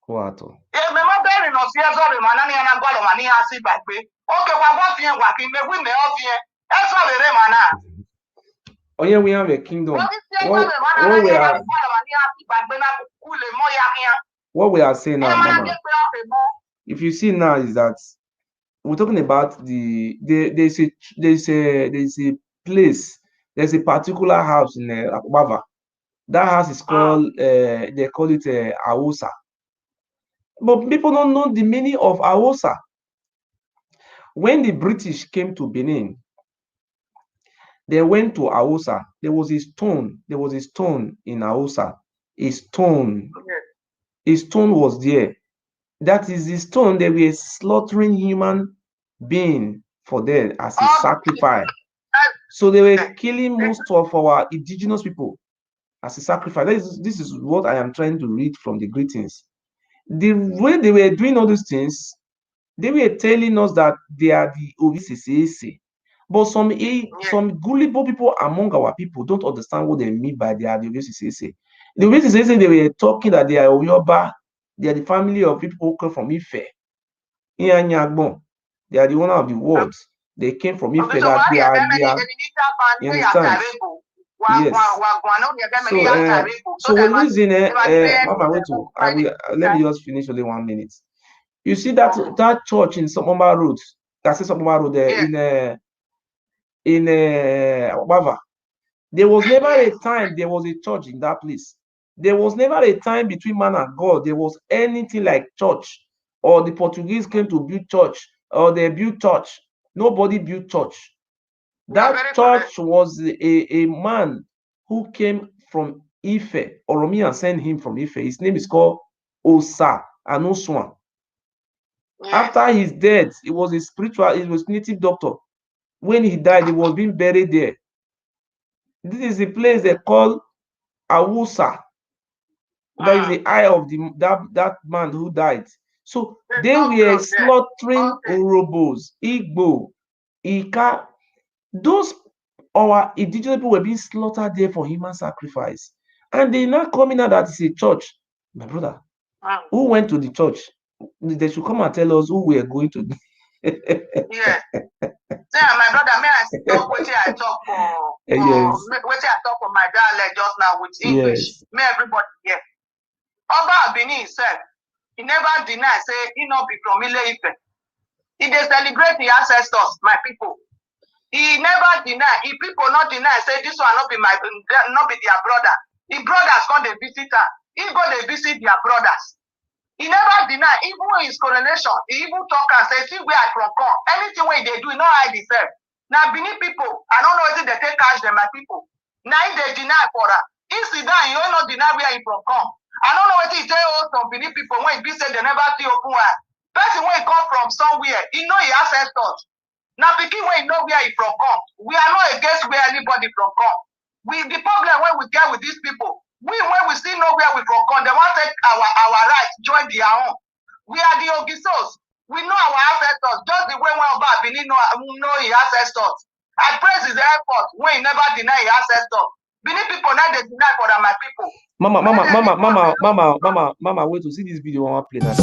Wa to. E me ma beri no si ezo be manani ana gwalo mani ha si bagbe. Okay, wa fien wa ki me wi me o fien. Ezo be re mana. Oye we have a kingdom. What we are saying now, Mama, if you see now is that we're talking about there's a place, there's a particular house in Akubava. That house is called they call it Awosa. But people don't know the meaning of Awosa. When the British came to Benin, they went to Awosa. There was a stone. There was a stone in Awosa. A stone. A stone was there. That is the stone they were slaughtering human being for them as a sacrifice. So they were killing most of our indigenous people as a sacrifice. This is what I am trying to read from the greetings. The way they were doing all these things, they were telling us that they are the OVCCAC. But some gullible people among our people don't understand what they mean by they are the OVCCAC. The OVCCAC, they were talking that they are Oyoba, they are the family of people who come from Ife. They are the owner of the world. They came from Ife. That they are you understand? Yes. So we're losing Mama, wait to let me just finish only 1 minute. You see that church in Sokomba Road, that's Sokomba Road there in Obava. There was never a time there was a church in that place. There was never a time between man and God there was anything like church, or the Portuguese came to build church, or they built church. Nobody built church. That church was a man who came from Ife. Oromia sent him from Ife. His name is called Osa Anoswan. After his death, he was native doctor. When he died, he was being buried there. This is the place they call Awusa. That is the eye of that man who died. So they were slaughtering Urobos, Igbo, Ika. Those our indigenous people were being slaughtered there for human sacrifice. And they now coming out that it's a church. My brother, who went to the church? They should come and tell us who we are going to. Yeah. My brother, may I talk what I talk for? Yes. What I talk for my dialect just now with English. Yes. May everybody hear. Oba Benin said, he never denied, say he not be from Ile Ife. He dey celebrate the ancestors, my people. He never deny. If people not deny, say this one not be their brother. His brothers come they visit her. He go they visit their brothers. He never deny. Even in his coronation, he even talk and say, see where I from come. Anything where they do, no I deserve. Now Benin people, I don't know if they take cash them, my people. Now if they deny for her, he sit down, you don't deny where he from come. I don't know what he tell us some Benin people when he say they never see open wire. Person when he come from somewhere, he know he ancestors. Now picking when he know where he from come. We are not against where anybody from come. The problem when we get with these people, when we still know where we from come, they want to take our rights, join their own. We are the Ogisos. We know our ancestors, just the way when about Benin know his ancestors. I praise his effort when he never deny his ancestors. Benin people now they deny for my people. Mama, wait to see this video. I want to play that.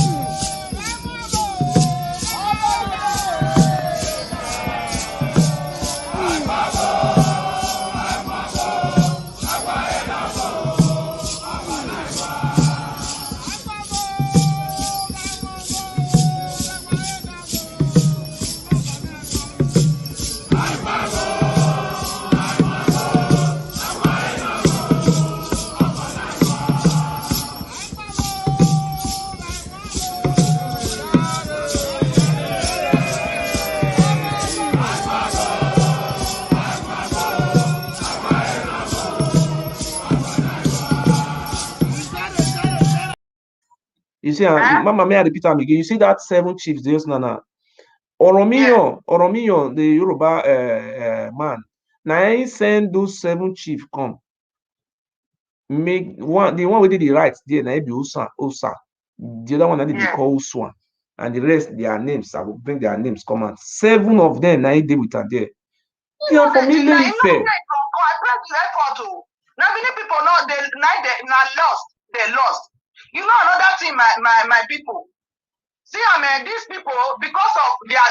You see, Mama, may I repeat them again? You see that 7 chiefs, just now. Yeah. Oromiyo, the Yoruba man. Now he send those 7 chiefs come. Make one, the one we did the right there, now be Osa. The other one that they call Uswan. And the rest, their names, I will bring their names come out. 7 of them now they with her there. They are from Ile-Ife. Now many people know they lost. They lost. You know another thing, my people. See, I mean, these people, because of their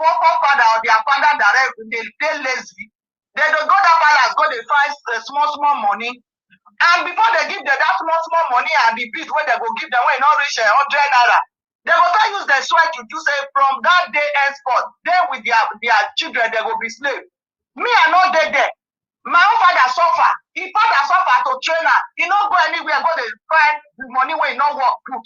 forefather or their father direct, they lazy. They don't go that palace, go they find small money. And before they give them that small money and the beat where they go give them when not reach 100 naira, they go try use their sweat to do say from that day henceforth, they with their children, they go be slave. Me, I know they there. My own father suffer. His father suffer to train her. He not go anywhere, go they find the money where he not work put.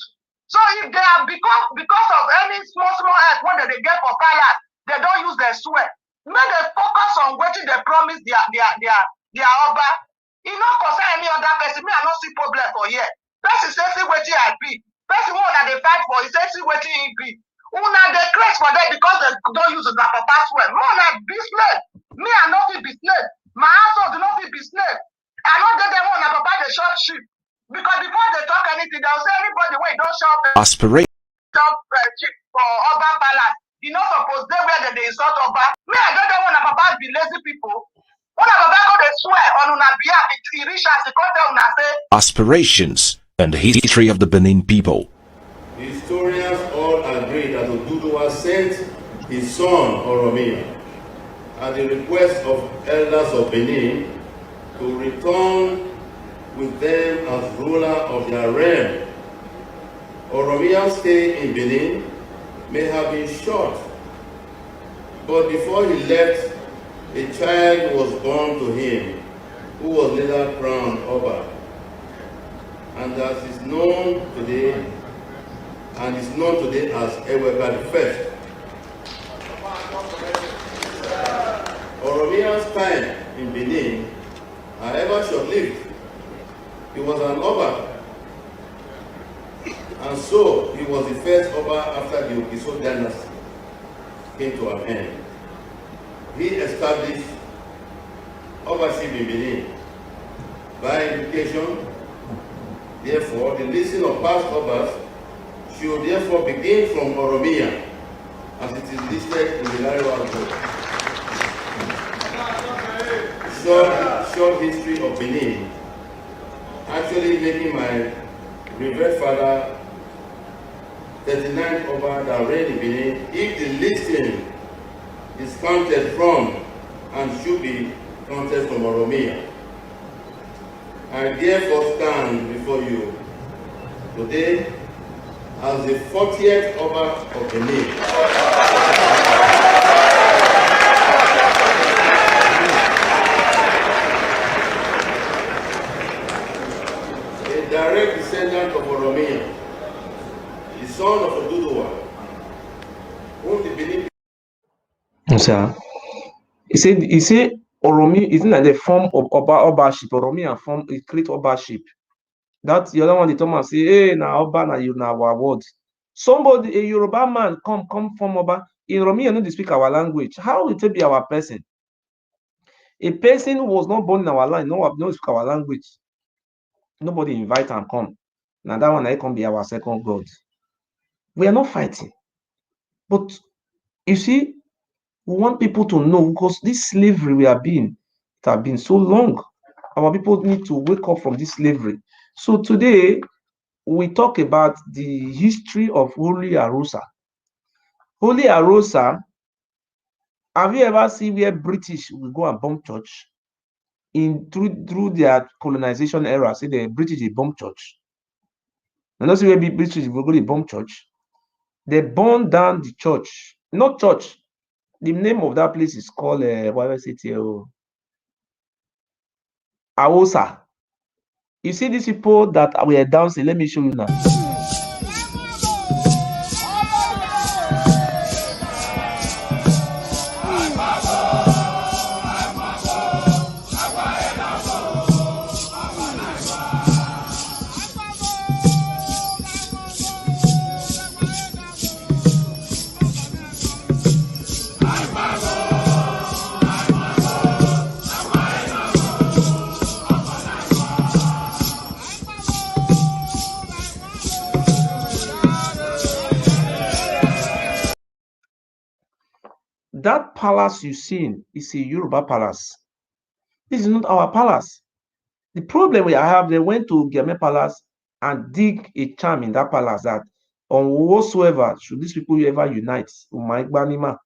So if they are because of any small earth what they get for palace, they don't use their sweat. May they focus on what they promise their Oba. It not concern any other person. Me, I not see problem for here. Person say see what I be. Person one that they fight for, he say see what he be. Una they craze for them because they don't use the papa sweat. More like business. Me, I not be business. My household do not be business. I not get them one about the short ship. Because before they talk anything, they'll say anybody when don't show up aspiration ship for Oba Palace. You not supposed they where they insult Oba. Me, I don't know one about be lazy people. One about go they swear on una behalf, it reach as the content una say aspirations and history of the Benin people. Historians all agree that Oduduwa sent his son Oromiya at the request of elders of Benin to return with them as ruler of their realm. Oromiya's stay in Benin may have been short, but before he left, a child was born to him who was later crowned Oba, and as is known today, as Ewuare I. Oromiya's time in Benin, however short-lived, he was an Oba, and so he was the first Oba after the Ogiso dynasty came to an end. He established Obaship in Benin. By implication, therefore, the listing of past Obas should therefore begin from Oromiya, as it is listed in the Lariwa book. Short history of Benin, actually making my revered father 39th Oba that reigned in Benin, if the listing is counted from and should be counted from Oromiya. I therefore stand before you today as the 40th Oba of Benin. A direct descendant of Oromiya, the son of Oduduwa, whom the Benin Sir, he said Oromi isn't that the form of Obaship. Oromi and form it create Obaship. That's the other one. The Thomas say, hey, now Oba na you now our word. Somebody, a Yoruba man, come from Oba. In Oromi, you know they speak our language. How will it be our person? A person who was not born in our land, no speak our language. Nobody invite and come. Now that one I can be our second God. We are not fighting, but you see. We want people to know because this slavery we have been, it has been so long. Our people need to wake up from this slavery. So today, we talk about the history of Holy Arosa. Holy Arosa, have you ever seen where British will go and bomb church? Through their colonization era, say the British bomb church. And not see where British will go to bomb church. They burn down the church, not church. The name of that place is called what was it here? Aosa. You see these people that were dancing. Let me show you now. That palace you seen is a Yoruba palace. This is not our palace. The problem we have, they went to Geme Palace and dig a charm in that palace that on whatsoever should these people ever unite, Umaigbanima,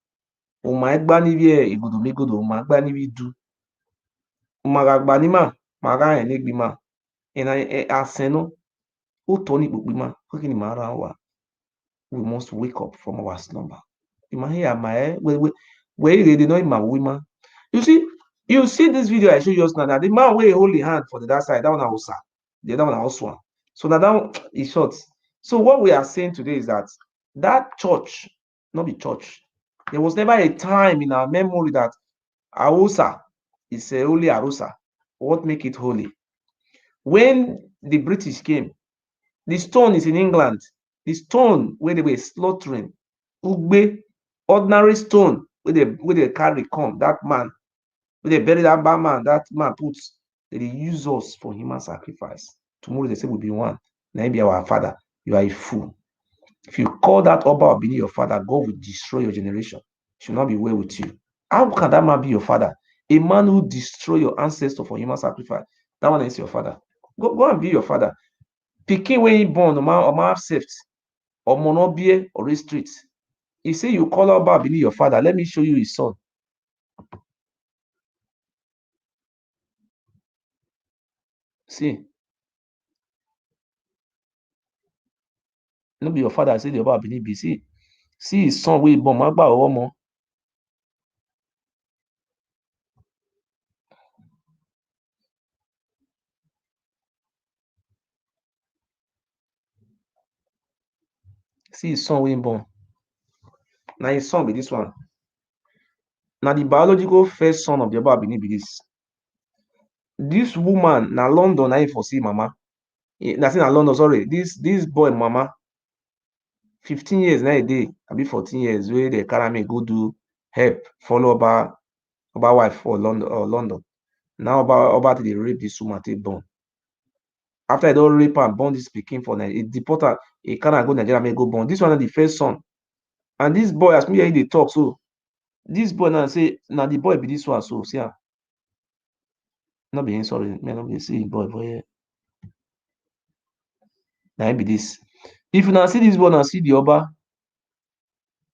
Umaigbanivie, Igodomigodo, Umaigbanivie Umagagbanima, Maga Enegbima, and I Aseno, Utoni Bukbima, Hokini Marawa. We must wake up from our slumber. Where they know my woman. You see this video I show you just now. That the man way hold the hand for the that side, that one also, the other one also. So that one is short. So what we are saying today is that church, not the church. There was never a time in our memory that Aosa is a holy Arosa. What make it holy? When the British came, the stone is in England. The stone where they were slaughtering, Ugbe, ordinary stone where they carry come, that man, where they bury that bad man, that man puts, they use us for human sacrifice. Tomorrow they say we'll be one. Now be our father. You are a fool. If you call that Oba or Bini your father, God will destroy your generation. It should not be well with you. How can that man be your father? A man who destroy your ancestor for human sacrifice, that one is your father. Go and be your father. Pikin when he born, or accept, or monobie or restrict. He say you call Oba Bini your father. Let me show you his son. See, no be your father. I say the Oba Bini be. See his son wey born. Magba Omo. See his son wey born. Now his son be this one. Now the biological first son of the Oba Bini be this. This woman na London na for see mama. Na say na London, sorry. This boy mama 15 years na a day, abi 14 years wey they carry me go do help follow Oba wife for London. Now Oba they rape this woman take born. After I don't rape and born this pikin for Nigeria, deport her, he can't go Nigeria make go born. This one is the first son. And this boy, as me hear they talk, so this boy now say, now the boy be this one, so see, not be sorry, me not be see boy. Now be this. If you now see this boy, now see the Oba,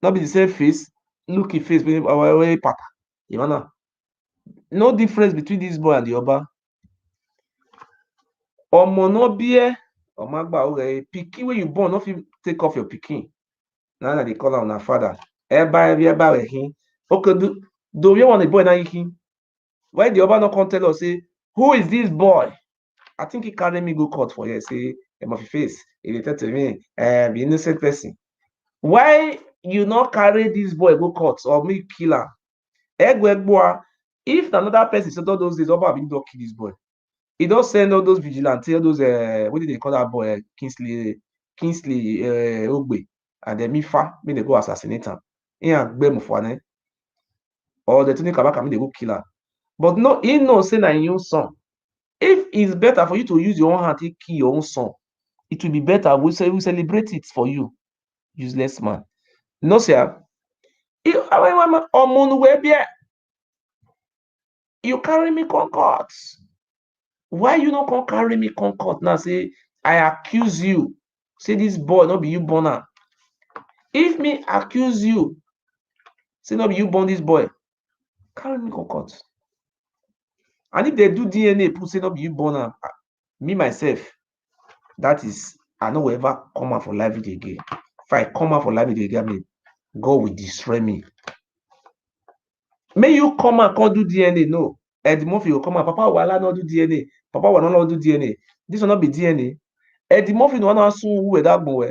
not be the same face, look his face, way papa. You know, no difference between this boy and the Oba. Omo no be Omagba okay, pikin when you born, not fit take off your pikin. Now that they call on our father. Everybody him. Okay, do you want a boy now him? Why the Oba not come tell us say, who is this boy? I think he carry me go court for here, say, my face. He dey tell to me, be innocent person. Why you not carry this boy go court or me kill him? If another person said all those days, Oba bin don kill this boy. He don't send all those vigilantes, all those what did they call that boy? Kingsley Ogbe. And then Mifa, me they go assassinate him. Or the Tony Kabaka, me they go kill her. But no, he no say na your son. If it's better for you to use your own hand to kill your own son, it will be better. We celebrate it for you, useless man. No, sir. You carry me concord. Why you not come carry me concord now? Say I accuse you. Say this boy not be you born am. If me accuse you, say not be you born this boy, carry me concord. And if they do DNA, put say not be you born am, me myself, that is, I no will ever come out for life again. If I come out for life again, I mean, God will destroy me. May you come and come do DNA? No. Eddie Murphy will come and Papa will not do DNA. Papa will not do DNA. This will not be DNA. Eddie Murphy no want to who with that boy.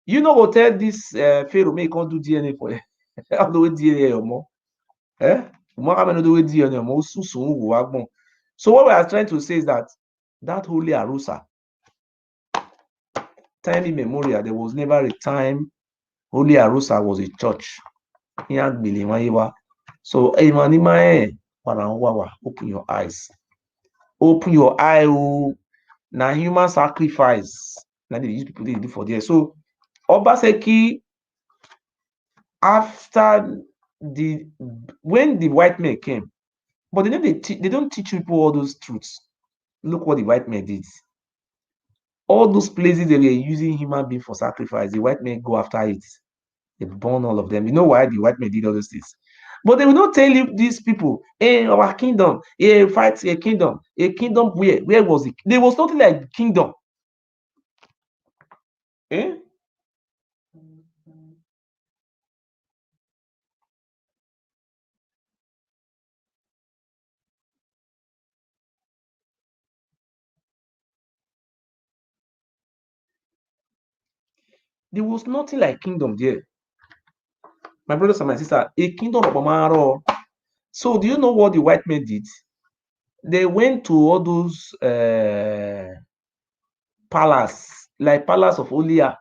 You know go tell this Pharaoh may can't do DNA for you. How do we DNA or more? DNA So what we are trying to say is that holy Arusa, time immemorial, there was never a time holy Arusa was a church. So open your eyes. Open your eye. Now human sacrifice. Now they use people they do for there. So Obaseki, after when the white men came, but they don't teach people all those truths. Look what the white men did. All those places they were using human being for sacrifice, the white men go after it. They burn all of them. You know why the white men did all those things? But they will not tell you these people, hey, our kingdom, hey, fight a kingdom. A kingdom where? Where was it? There was nothing like kingdom. Eh? There was nothing like kingdom there. My brothers and my sister, a kingdom of Amaro. So do you know what the white men did? They went to all those palace, like palace of Olia.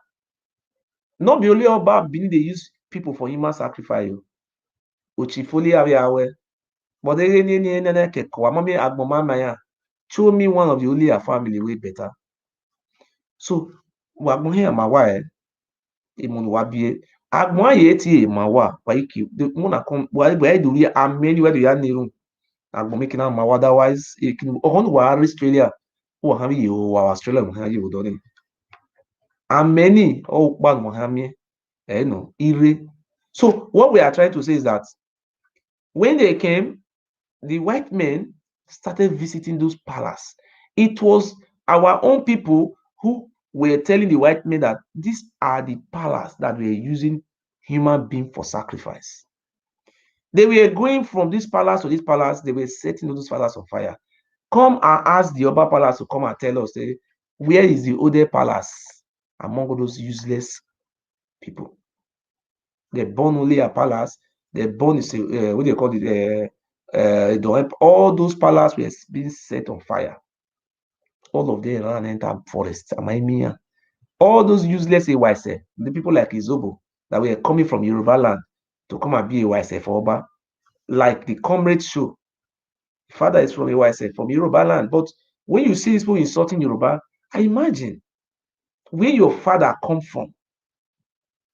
Not be only about being they use people for human sacrifice. Ochifolia we but they show me one of the Olia family way better. So wagbon here ma wa imun wa bie agbon aye ti e ma wa iki mo na kom wa do we ameni we do ya niru agbon making ma wa otherwise ikin ohun wa Australia o ha bi o wa Australia mo ha yi o do ni ameni o pa mo ha mi no ire. So what we are trying to say is that when they came, the white men started visiting those palaces. It was our own people who were telling the white men that these are the palaces that were using human being for sacrifice. They were going from this palace to this palace, they were setting those palaces on fire. Come and ask the other palace to come and tell us, where is the other palace among all those useless people? They burn only a palace, they burn what do you call it? All those palaces were being set on fire. All of them ran enter forest. Am I mean? All those useless AYC, the people like Izobo that were coming from Yoruba land to come and be AYC for Oba, like the comrade show. Father is from AYC, from Yoruba land. But when you see these people insulting Yoruba, I imagine where your father come from.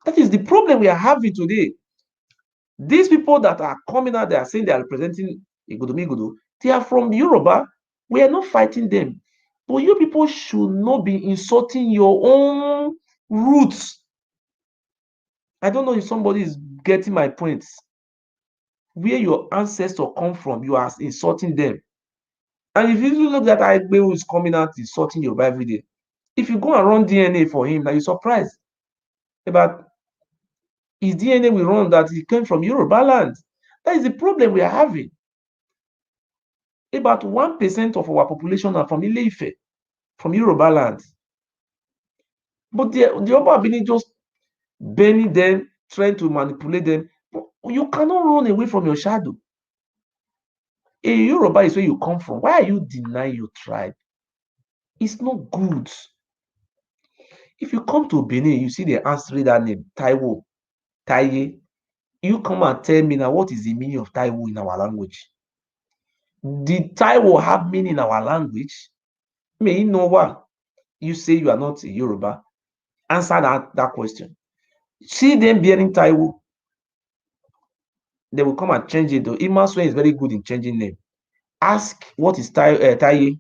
That is the problem we are having today. These people that are coming out, they are saying they are representing Igodomigodo, they are from Yoruba. We are not fighting them. But you people should not be insulting your own roots. I don't know if somebody is getting my points. Where your ancestors come from, you are insulting them. And if you look at Aigbe who is coming out insulting Yoruba every day, if you go and run DNA for him, now you're surprised about his DNA will run that he came from Yoruba land. That is the problem we are having. About 1% of our population are from Ile-Ife, from Yoruba land. But the Yoruba have been just bending them, trying to manipulate them. But you cannot run away from your shadow. A Yoruba is where you come from. Why are you denying your tribe? It's not good. If you come to Benin, you see the answer that name, Taiwo, Taye. You come and tell me now what is the meaning of Taiwo in our language? Did Taiwo have meaning in our language? May you know what? You say you are not a Yoruba. Answer that question. See them bearing Taiwo. They will come and change it. Though Imaswe is very good in changing name. Ask what is Taye.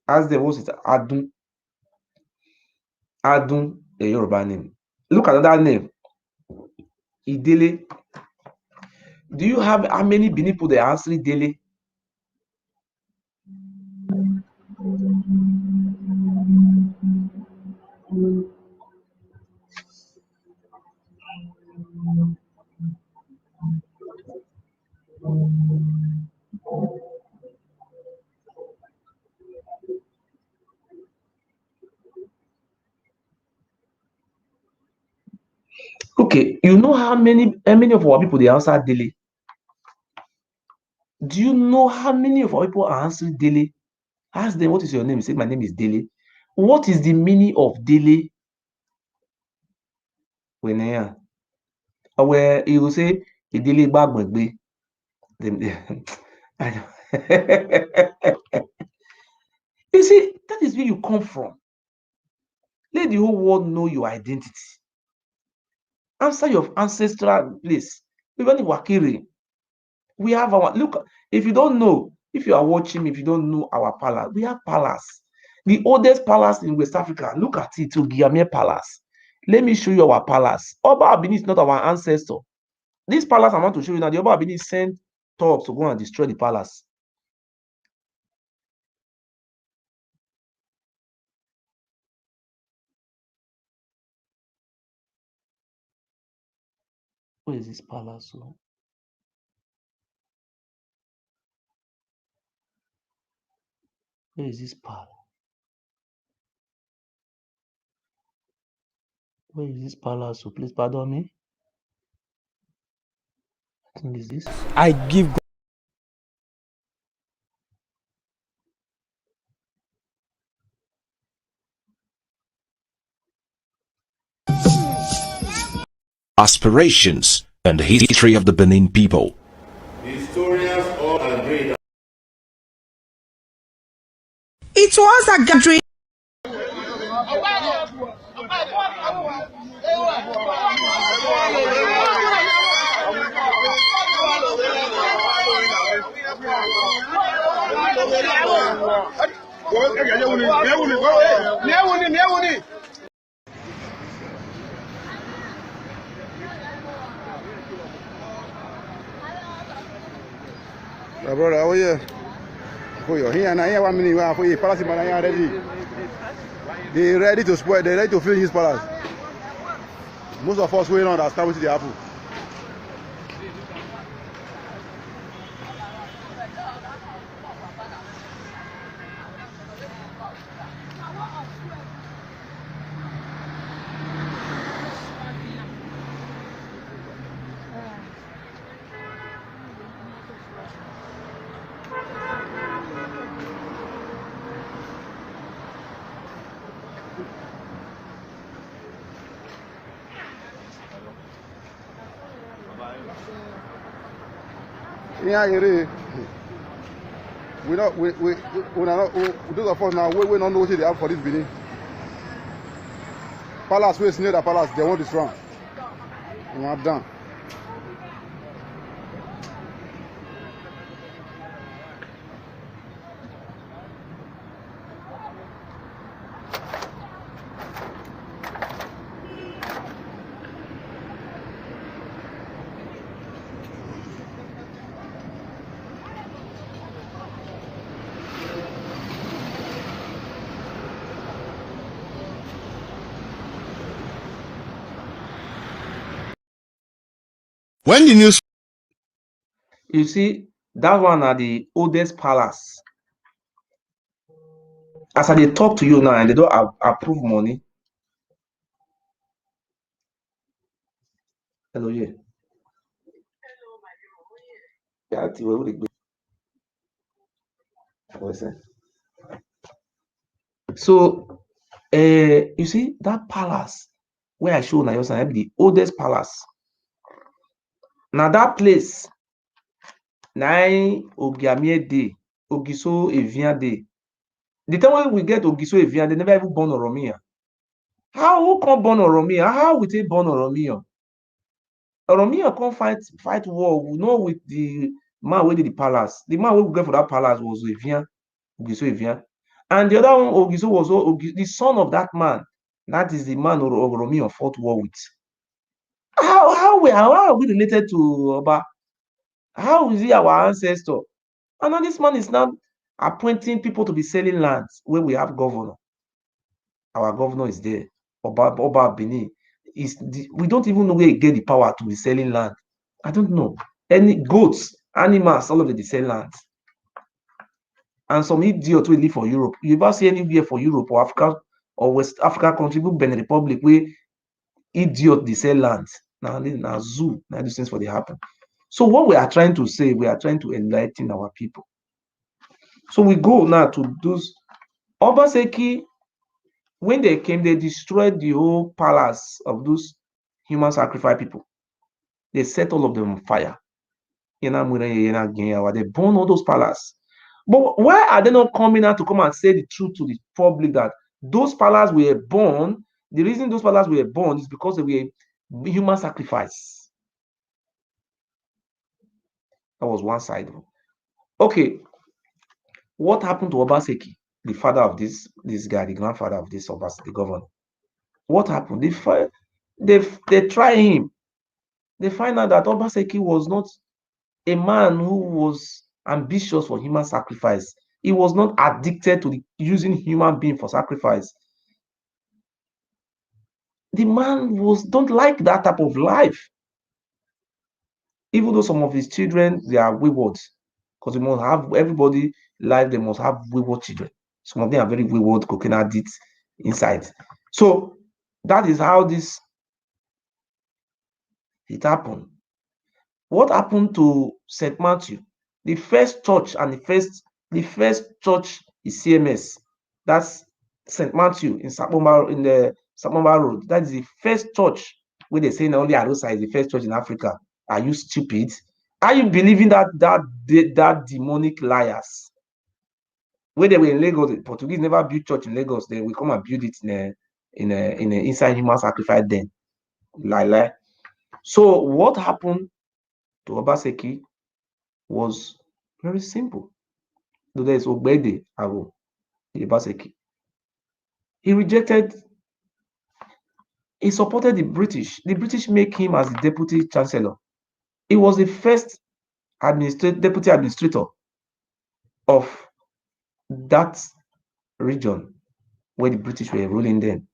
Ask them what is Adun. Adun, a Yoruba name. Look at that name. Idele. Do you have how many Benin people they answer Idele? Okay, you know how many of our people they answer daily? Do you know how many of our people are answering daily? Ask them what is your name. Say my name is Dele. What is the meaning of Dele? When where you will say Dele Bagbegbe. You see, that is where you come from. Let the whole world know your identity. Answer your ancestral place. Even in Wakiri, we have our look. If you don't know, if you are watching, if you don't know our palace, we have palace. The oldest palace in West Africa. Look at it, Ogiamie Palace. Let me show you our palace. Oba Abini is not our ancestor. This palace I want to show you now, the Oba Abini sent Turks to go and destroy the palace. Where is this palace? Where is this palace? Where is this palace? So please pardon me. I think is this. I give Aspirations and history of the Benin people. Historians all agree that it was a gathering. Brother, how are you? For you here now, here 1 minute. For you, palace man, here ready. They ready to spoil. They ready to fill his palace. Most of us waiting on that start with the apple. Yeah, it is. We not those of us now we don't know what they have for this Benin. Palace, we near the palace, they want this round. We have done. When the news You see, that one are the oldest palace. As I dey talk to you now, and they don't approve money. Hello, yeah. Yeah, where would it be? So, you see that palace where I show now, the oldest palace. Now that place, na Ogiamie Day, Ogiso Evian Day. The time when we get Ogiso Evian, they never even born Oromia. Who can't born Oromia? How we take born Oromia? Oromia can't fight war. We know with the man who did the palace. The man who get for that palace was Evian, Ogiso Evian. And the other one, Ogiso, was the son of that man. That is the man Oromia fought war with. How are we related to Oba? How is he our ancestor? And now this man is now appointing people to be selling lands where we have governor. Our governor is there. Oba Benin. We don't even know where he get the power to be selling land. I don't know. Any goats, animals, all of them, they sell land. And some idiot will live for Europe. You ever see anywhere for Europe or Africa or West Africa country, Benin Republic, where idiot they sell land? Now zoo, now these things for they happen. So what we are trying to say, we are trying to enlighten our people. So we go now to those Obaseki. When they came, they destroyed the whole palace of those human sacrifice people. They set all of them on fire. They burn all those palaces. But why are they not coming out to come and say the truth to the public that those palaces were born? The reason those palaces were born is because they were human sacrifice. That was one side. Okay, what happened to Obaseki, the father of this guy, the grandfather of this the governor? What happened? They try him. They find out that Obaseki was not a man who was ambitious for human sacrifice. He was not addicted to using human being for sacrifice. The man don't like that type of life. Even though some of his children, they are wayward, because we must have everybody life, they must have wayward children. Some of them are very wayward, cocaine addicts inside. So that is how it happened. What happened to St. Matthew? The first church and the first church is CMS. That's St. Matthew in the Sapomba Road. That is the first church where they say only Arosa is the first church in Africa. Are you stupid? Are you believing that demonic liars? When they were in Lagos, the Portuguese never built church in Lagos. They will come and build it in a inside human sacrifice then. Lie. So what happened to Obaseki was very simple. So there is Ogbede Aro Obaseki. He supported the British. The British make him as the deputy chancellor. He was the first deputy administrator of that region where the British were ruling then.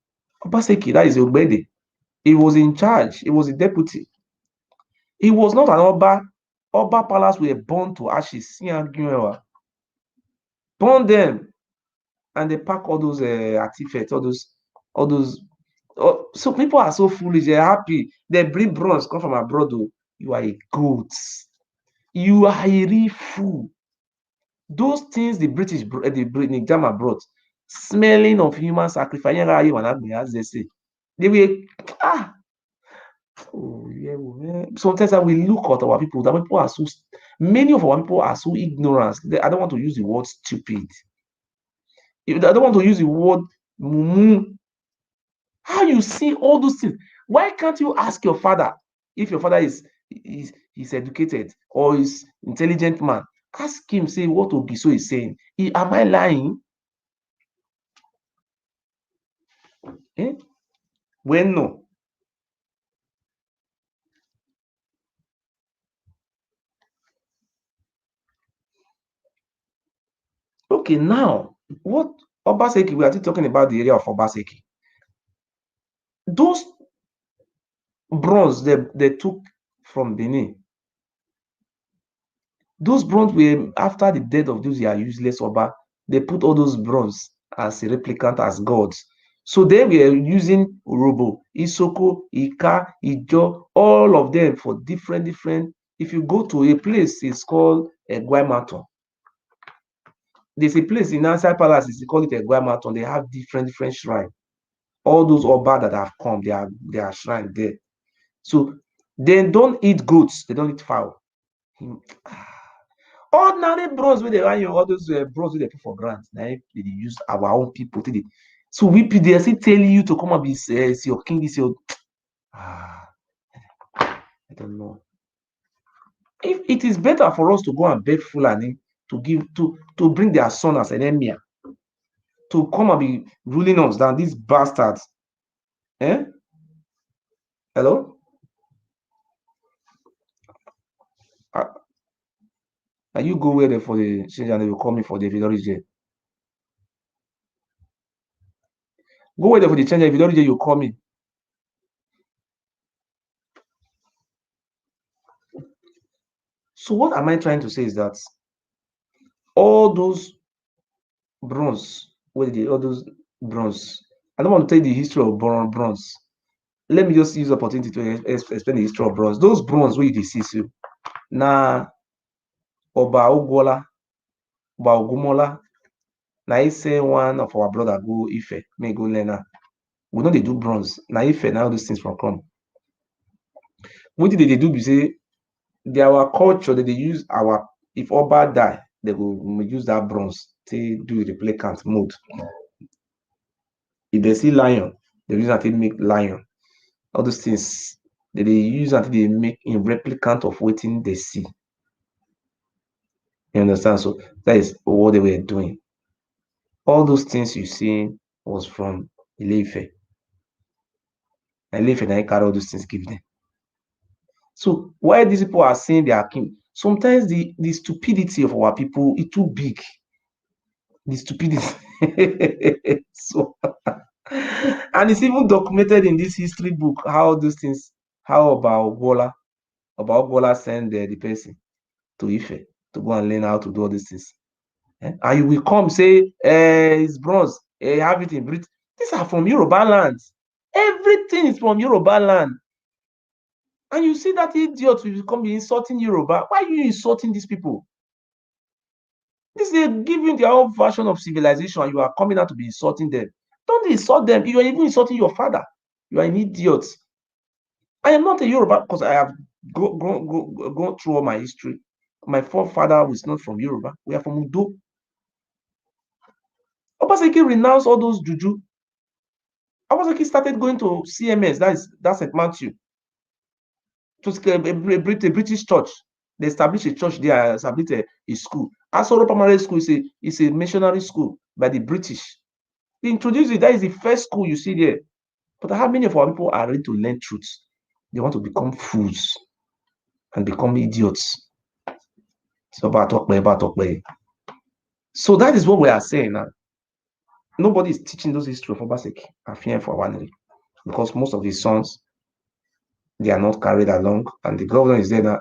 Obaseki, that is Ogbede. He was in charge. He was a deputy. He was not an Oba. Oba palace were burned to ashes. Burn them, and they pack all those artifacts, all those. So people are so foolish. They're happy. They bring bronze come from abroad. Though. You are a goat. You are a real fool. Those things the German brought, smelling of human sacrifice, as they say, they were oh yeah. Sometimes I will look at our people. That people are so many of our people are so ignorant. I don't want to use the word stupid. I don't want to use the word mumu. How you see all those things? Why can't you ask your father if your father is educated or is intelligent man? Ask him, say what Ogiso is saying. Am I lying? When no. Okay, now what Obaseki, we are still talking about the area of Obaseki. Those bronze they took from Benin. Those bronze were after the death of those useless Oba. They put all those bronze as a replicant, as gods. So they were using Urobo, Isoko, Ika, Ijo, all of them for different. If you go to a place, it's called Egwaimaton. There's a place in Ansai Palace, they call it Egwaimaton. They have different shrines. All those Oba that have come, they are shrine there. So they don't eat goats, they don't eat fowl. Ordinary bronze wey dey run you, all those bronze wey dey put for ground, na they use our own people. So we dey still tell you to come and be your king, this your I don't know. If it is better for us to go and beg Fulani to bring their son as an emir, to come and be ruling us than these bastards. Hello? And you go where they for the change and they will call me for the Vidori jail. Go where they for the change and Vidori jail, you call me. So what am I trying to say is that all those bronze, all those bronze, I don't want to tell you the history of bronze. Let me just use the opportunity to explain the history of bronze. Those bronze where you see you. Na Oba Ogwola, Oba Ogumola, na I say one of our brother go Ife, may go learn. We know they do bronze. Na Ife, now those things from come. What did they do? Be say our culture that they use if Oba die, they will use that bronze to do the replicant mode. If they see lion, they use that to make lion. All those things that they use until they make in replicant of waiting they see. You understand? So that is what they were doing. All those things you see was from Ile-Ife. And Ile-Ife now carry all those things give them. So why these people are saying they are king? Sometimes the stupidity of our people is too big. The stupidity. So and it's even documented in this history book how those things, how about Bola send the person to Ife to go and learn how to do all these things. And you will come say, it's bronze, have it in Britain. These are from Yoruba land. Everything is from Yoruba land. And you see that idiot will come be insulting Yoruba. Why are you insulting these people? This is giving their own version of civilization, and you are coming out to be insulting them. Don't insult them. You are even insulting your father. You are an idiot. I am not a Yoruba because I have gone through all my history. My forefather was not from Yoruba. We are from Udo. Obaseki renounced all those juju. Obaseki started going to CMS, that's St. Matthew. It was a British church. They established a church there, established a school. Asoro Primary School is a missionary school by the British. They introduced it. That is the first school you see there. But how many of our people are ready to learn truth? They want to become fools and become idiots. So that is what we are saying now. Nobody is teaching those history of Obaseki and fear for one because most of his sons, they are not carried along, and the governor is there now.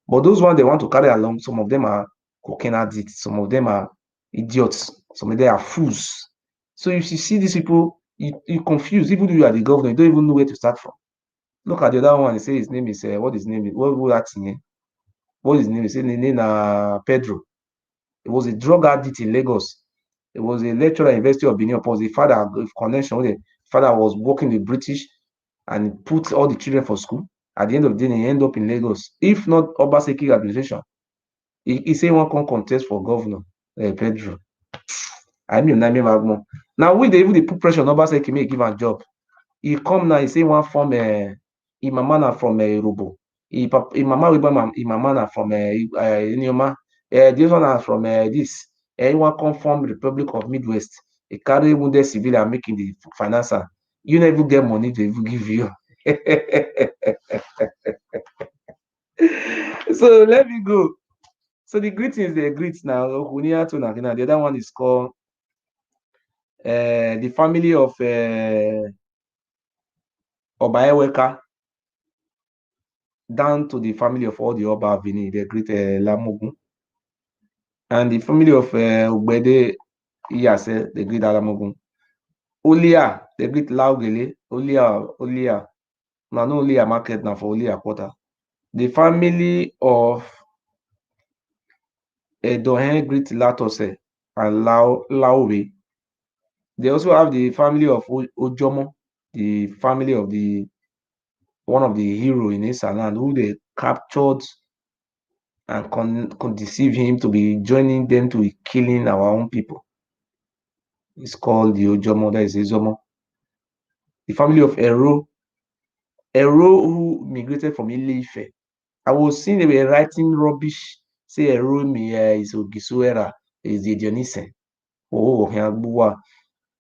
But those ones they want to carry along, some of them are cocaine addicts, some of them are idiots, some of them are fools. So if you see these people, you confused. Even though you are the governor, you don't even know where to start from. Look at the other one. He say his name is what his name is. What that's name? What his name is? His name Pedro. He was a drug addict in Lagos. He was a lecturer at University of Benin. The father with connection with the father was working with British and put all the children for school. At the end of the day, he end up in Lagos. If not Obaseki administration, he say one can contest for governor, Pedro. I mean, now we they even they put pressure on Obaseki make give a job. He come now, he say one from Imamana from Rubo. Imama Imamana from Inyoma. This one are from this. Anyone come from Republic of Midwest. He carry wounded civilian making the financer. You never get money to even give you. So let me go. So the greetings, they greet now. The other one is called the family of Obaeweka down to the family of all the Oba Avini. They greet Lamogun. And the family of Ogbede Iyase, they greet Alamogun. Olia, they greet Laugele. Olia. Now no Olia market now for Olia quarter. The family of Edohen greet Latose and Laowe. They also have the family of Ojomo, the family of one of the hero in Isaland who they captured and can deceive him to be joining them to be killing our own people. It's called the Ojomo, that is Izomo. The family of Ero who migrated from Ile-Ife. I was seeing they were writing rubbish, say Ero is Ogisuera, is the Dionysian. Oh,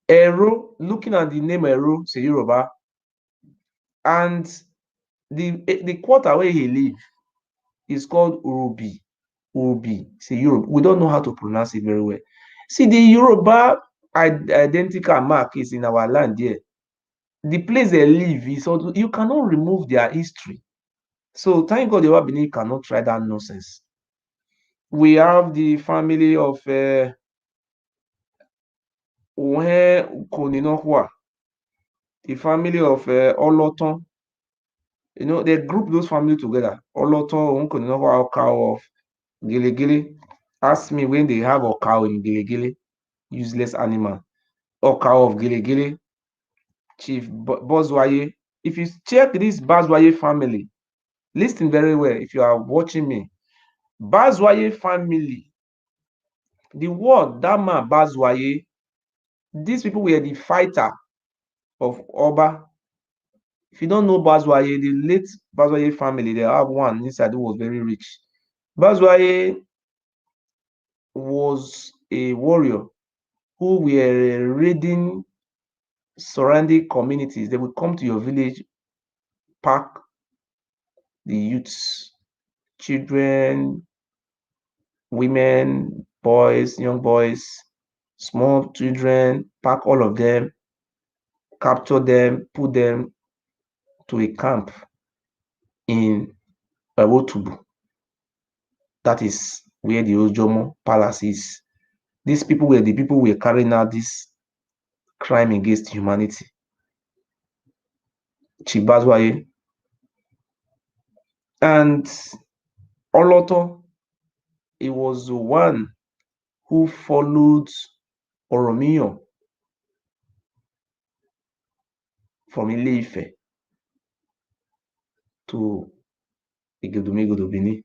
Ero, looking at the name Ero, say Yoruba, and the quarter where he live is called Urubi. Say Europe. We don't know how to pronounce it very well. See, the Yoruba identical mark is in our land here. The place they live is also, you cannot remove their history. So thank God the Wabini cannot try that nonsense. We have the family of the family of Oloton. You know, they group those families together. Oloton, Okao of Giligili. Ask me when they have Okao in Giligili. Useless animal. Okao of Giligili. Chief Bozwaye. If you check this Bozwaye family, listen very well if you are watching me. Bozwaye family, the word that man Bozwaye, these people were the fighter of Oba. If you don't know Bozwaye, the late Bozwaye family, they have one inside who was very rich. Bozwaye was a warrior who were raiding surrounding communities. They would come to your village, pack the youths, children, women, boys, young boys, small children, pack all of them, capture them, put them to a camp in Ewotubu. That is where the Ojomo Palace is. These people were the people who were carrying out this crime against humanity. Chibazwaye and Oloto, he was the one who followed Oromiyo from Ile-Ife to Igodomigodo, Benin.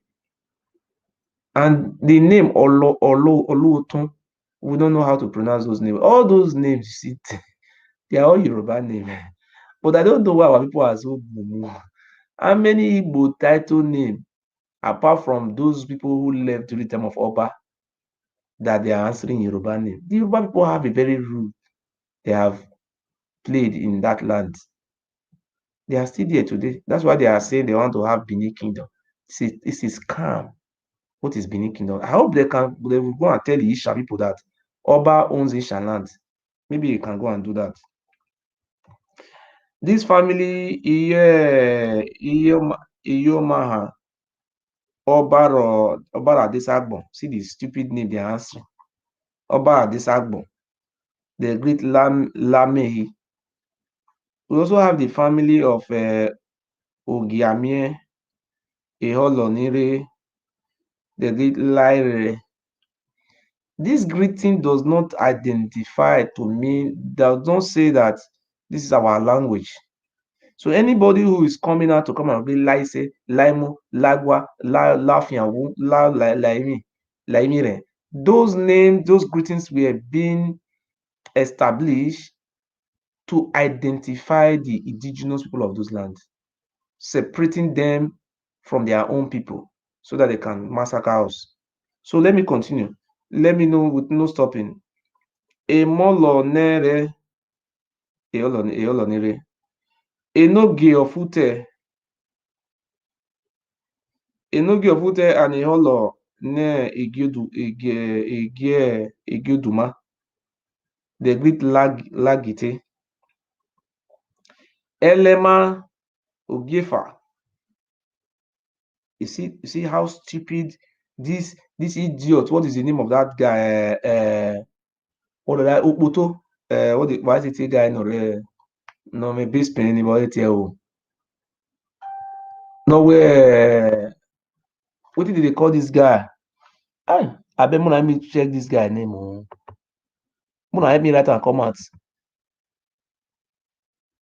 And the name Oluoton, we don't know how to pronounce those names. All those names, you see, they are all Yoruba names. But I don't know why our people are so boom. How many Igbo title name, apart from those people who left during the time of Oba, that they are answering Yoruba name? The Yoruba people have a very rude. They have played in that land. They are still there today. That's why they are saying they want to have Benin Kingdom. This is calm. What is Benin Kingdom? I hope they will go and tell the Isha people that Oba owns Isha land. Maybe you can go and do that. This family, Iyomaha, Obara Adesagbon. See the stupid name they are answering. Obara Adesagbon. The great Lamehi. We also have the family of Ogiamie, Eholonire, the great Laire. This greeting does not identify to me, does not say that this is our language. So anybody who is coming out to come and be like say Laimo, Lagwa, Lafianwu, Laimire, those names, those greetings were being established to identify the indigenous people of those lands, separating them from their own people so that they can massacre us. So let me continue. Let me know with no stopping. Emolonere, Eolonere, Enoge ofute, and Eholo ne Egioduma, the great Lagite, Elema Ogefa. You see how stupid this idiot. What is the name of that guy? What did I Okpoto? Why is it a guy no me base pen anybody tell? No where what did they call this guy? I bet Muna me check this guy name. Muna help me write and comment.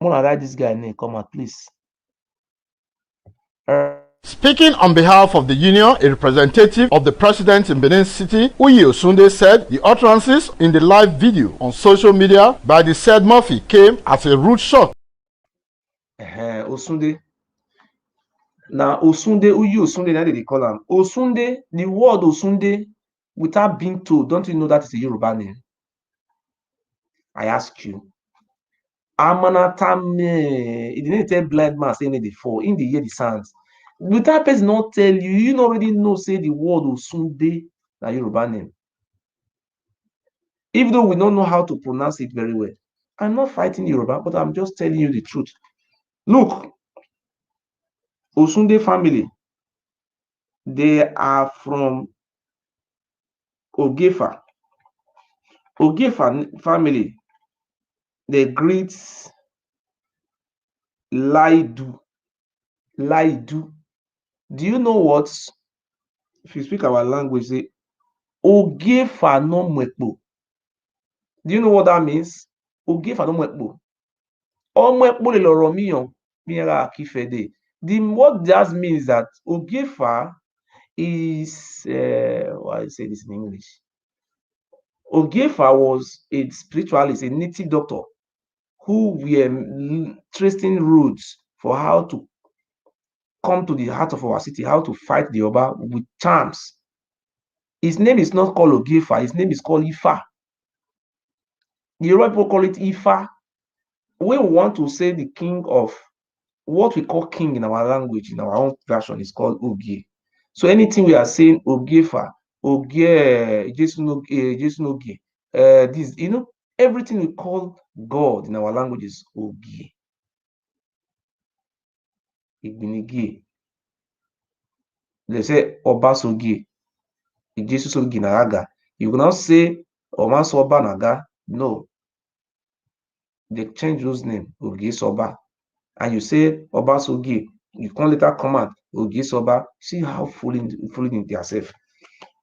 Muna write this guy name, comment, please. Speaking on behalf of the union, a representative of the president in Benin City, Uyi Osunde, said the utterances in the live video on social media by the said Murphy came as a rude shock. Osunde. Now Osunde, Uyi Osunde, now they call him. Osunde, the word Osunde, without being told, don't you know that is a Yoruba name? I ask you. Amanatame, it didn't tell blind man saying it before, in the hear the sounds. Without person not tell you, you already know, say the word Osunde, na Yoruba name. Even though we don't know how to pronounce it very well. I'm not fighting Yoruba, but I'm just telling you the truth. Look, Osunde family, they are from Ogefa. Ogefa family, they greet Laidu. Laidu. Do you know what? If you speak our language, say Ogefa no mwekpo. Do you know what that means? Ogefa no mwekpo. Omwekpo le loro miyon mira kifede. What that means that Ogefa is why I say this in English. Ogefa was a spiritualist, a native doctor who were tracing routes for how to come to the heart of our city, how to fight the Oba with charms. His name is not called Ogefa, his name is called Ifa. The Yoruba people call it Ifa. We want to say the king of what we call king in our language, in our own version, is called Ogie. So anything we are saying, Ogefa, Ogie, Jesunogie, this, everything we call God in our language is Ogie. Igbinigi. They say Obasogie, Jesusogie Naraga. You cannot say Omasoba Naga. No. They change those names, Ogie Soba. And you say Obasogie. You can later command Ogie Soba. See how fooling into yourself.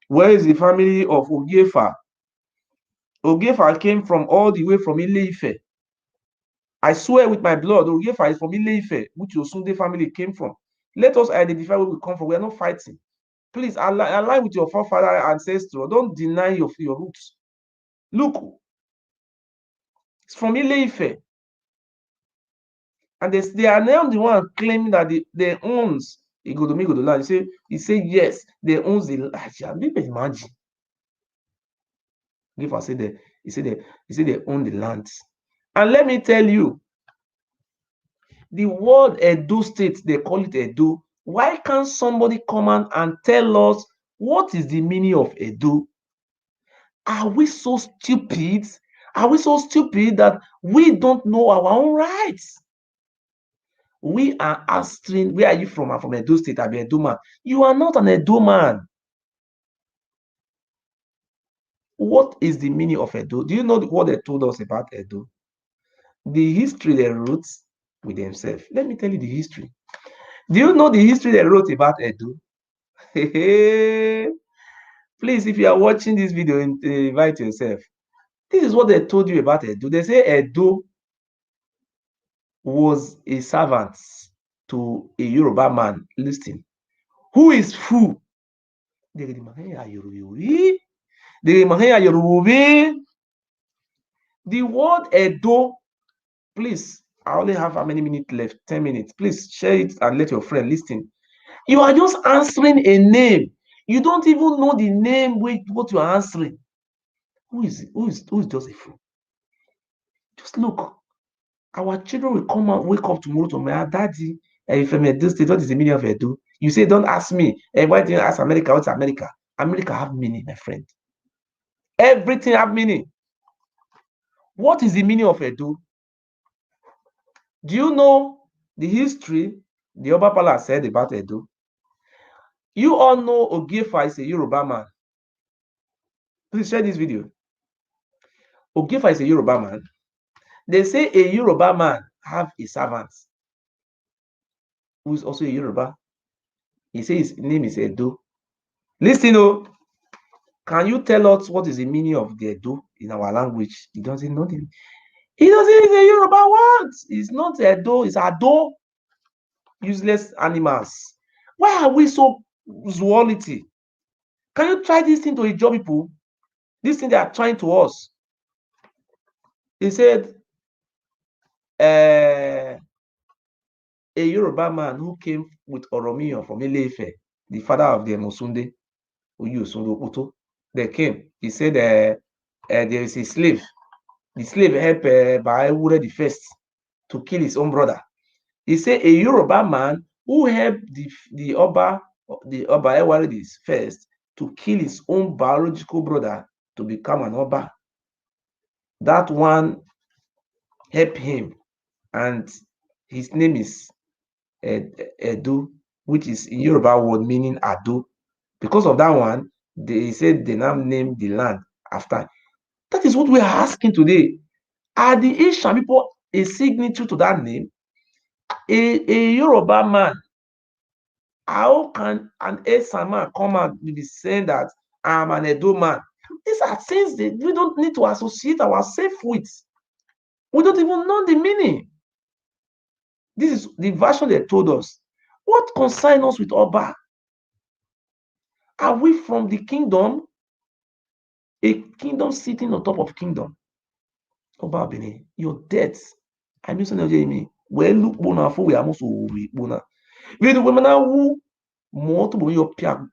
Where is the family of Ogefa? Ogefa came from all the way from Ile-Ife. I swear with my blood, Ogefa is from Ile-Ife, which Osunde family came from. Let us identify where we come from. We are not fighting. Please align with your forefather ancestors. Don't deny your roots. Look, it's from Ile-Ife. And they are now the one claiming that they owns Igodomigodo land. He say yes, they owns the land. People imagine. Give us he said they own the lands. And let me tell you, the word Edo State, they call it Edo. Why can't somebody come and tell us what is the meaning of Edo? Are we so stupid? Are we so stupid that we don't know our own rights? We are asking, where are you from? I'm from Edo State. I'm Edo man. You are not an Edo man. What is the meaning of Edo? Do you know what they told us about Edo? The history they wrote with themselves. Let me tell you the history. Do you know the history they wrote about Edo? Please, if you are watching this video, invite yourself. This is what they told you about Edo. They say Edo was a servant to a Yoruba man. Listen, who is who? The word Edo, please, I only have how many minutes left? 10 minutes. Please share it and let your friend listen. You are just answering a name. You don't even know the name with what you are answering. Who is just a fool? Just look. Our children will come and wake up tomorrow to my daddy. If I'm Edo State, what is the meaning of Edo? You say, don't ask me. Why didn't you ask America? What's America? America have meaning, my friend. Everything have meaning. What is the meaning of Edo? Do you know the history the Obapala said about Edo? You all know Ogefa is a Yoruba man. Please share this video. Ogefa is a Yoruba man. They say a Yoruba man have a servant who is also a Yoruba. He says his name is Edo. Listen, oh, can you tell us what is the meaning of the Edo in our language? He doesn't know them. He doesn't use a Yoruba word. It's not Edo, it's Ado. Useless animals. Why are we so zoology? Can you try this thing to enjoy people? This thing they are trying to us. He said, a Yoruba man who came with Oromiyan from Ile-Ife, the father of the Mosunde, Osunde, they came. He said there is a slave. The slave helped by Ewuare the first to kill his own brother. He said a Yoruba man who helped the Oba Ewuare the first to kill his own biological brother to become an Oba. That one helped him, and his name is Edo, which is in Yoruba word meaning Ado. Because of that one, they said they now named the land after. That is what we are asking today. Are the Asian people a signature to that name? A Yoruba man, how can an Asian man come and be saying that I'm an Edo man? These are things that we don't need to associate ourselves with. We don't even know the meaning. This is the version they told us. What concerns us with Oba? Are we from the kingdom? A kingdom sitting on top of kingdom. Oba Benin, your debts. I mean, something well, look, bona for we are also we bona. We do women who more to your pia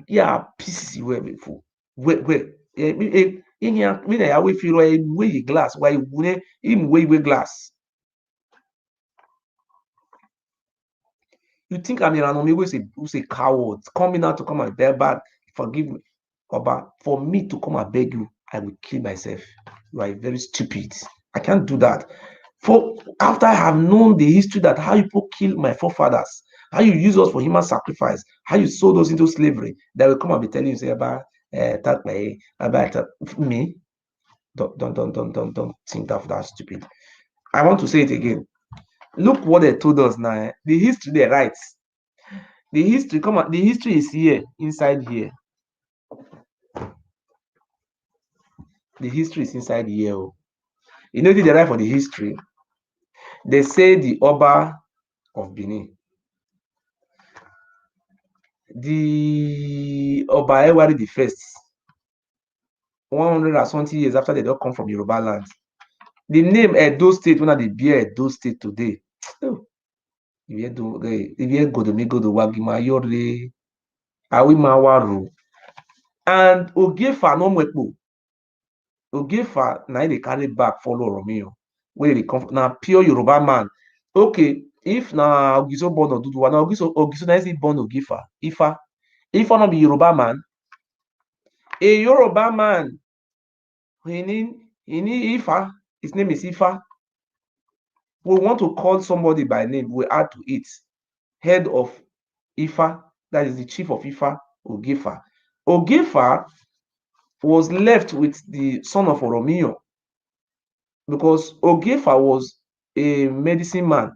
yeah, pieces where before. Where, in here, when I away feel way glass, why wouldn't even way glass? You think I'm Iranomi who's a coward coming out to come and bear back? Forgive me, Oba. For me to come and beg you, I will kill myself. You are very stupid. I can't do that. For after I have known the history that how people kill my forefathers, how you use us for human sacrifice, how you sold us into slavery, they will come and be telling you say about me. Don't think that's stupid. I want to say it again. Look what they told us now. The history they write. The history, come on, the history is here, inside here. The history is inside here. Oh. You know, they write for the history. They say the Oba of Benin, the Oba Ewuare the first, 100 and something years after they don't come from Yoruba land. The name Edo State, when they bear Edo State today. Oh, Igodomigodo Wagimayore, Awimawaru, and Ogefa no Mwepo. Ogefa na they carry back follow Romeo. Where they come from now, pure Yoruba man. Okay, if na Ogiso born Oduduwa, na Ogiso na is born Ogefa. Ifa not be Yoruba man. A Yoruba man, he need Ifa. His name is Ifa. We want to call somebody by name. We add to it. Head of Ifa, that is the chief of Ifa, Ogefa. Ogefa was left with the son of Oromio because Ogefa was a medicine man.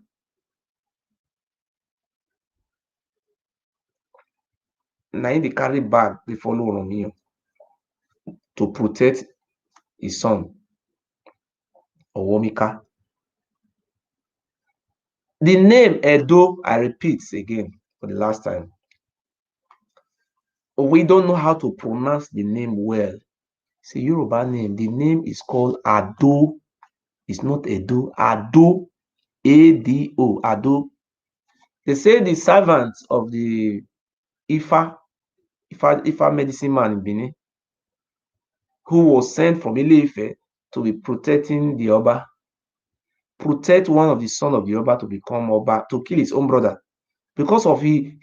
Now they carry bag, they follow Oromio to protect his son, Owomika. The name Edo, I repeat again for the last time. We don't know how to pronounce the name well. It's a Yoruba name. The name is called Ado. It's not Edo. Ado. A-D-O. Ado. They say the servant of the Ifa medicine man in Benin, who was sent from Ile-Ife to be protecting the Oba, protect one of the son of the Oba to become Oba, to kill his own brother. Because of he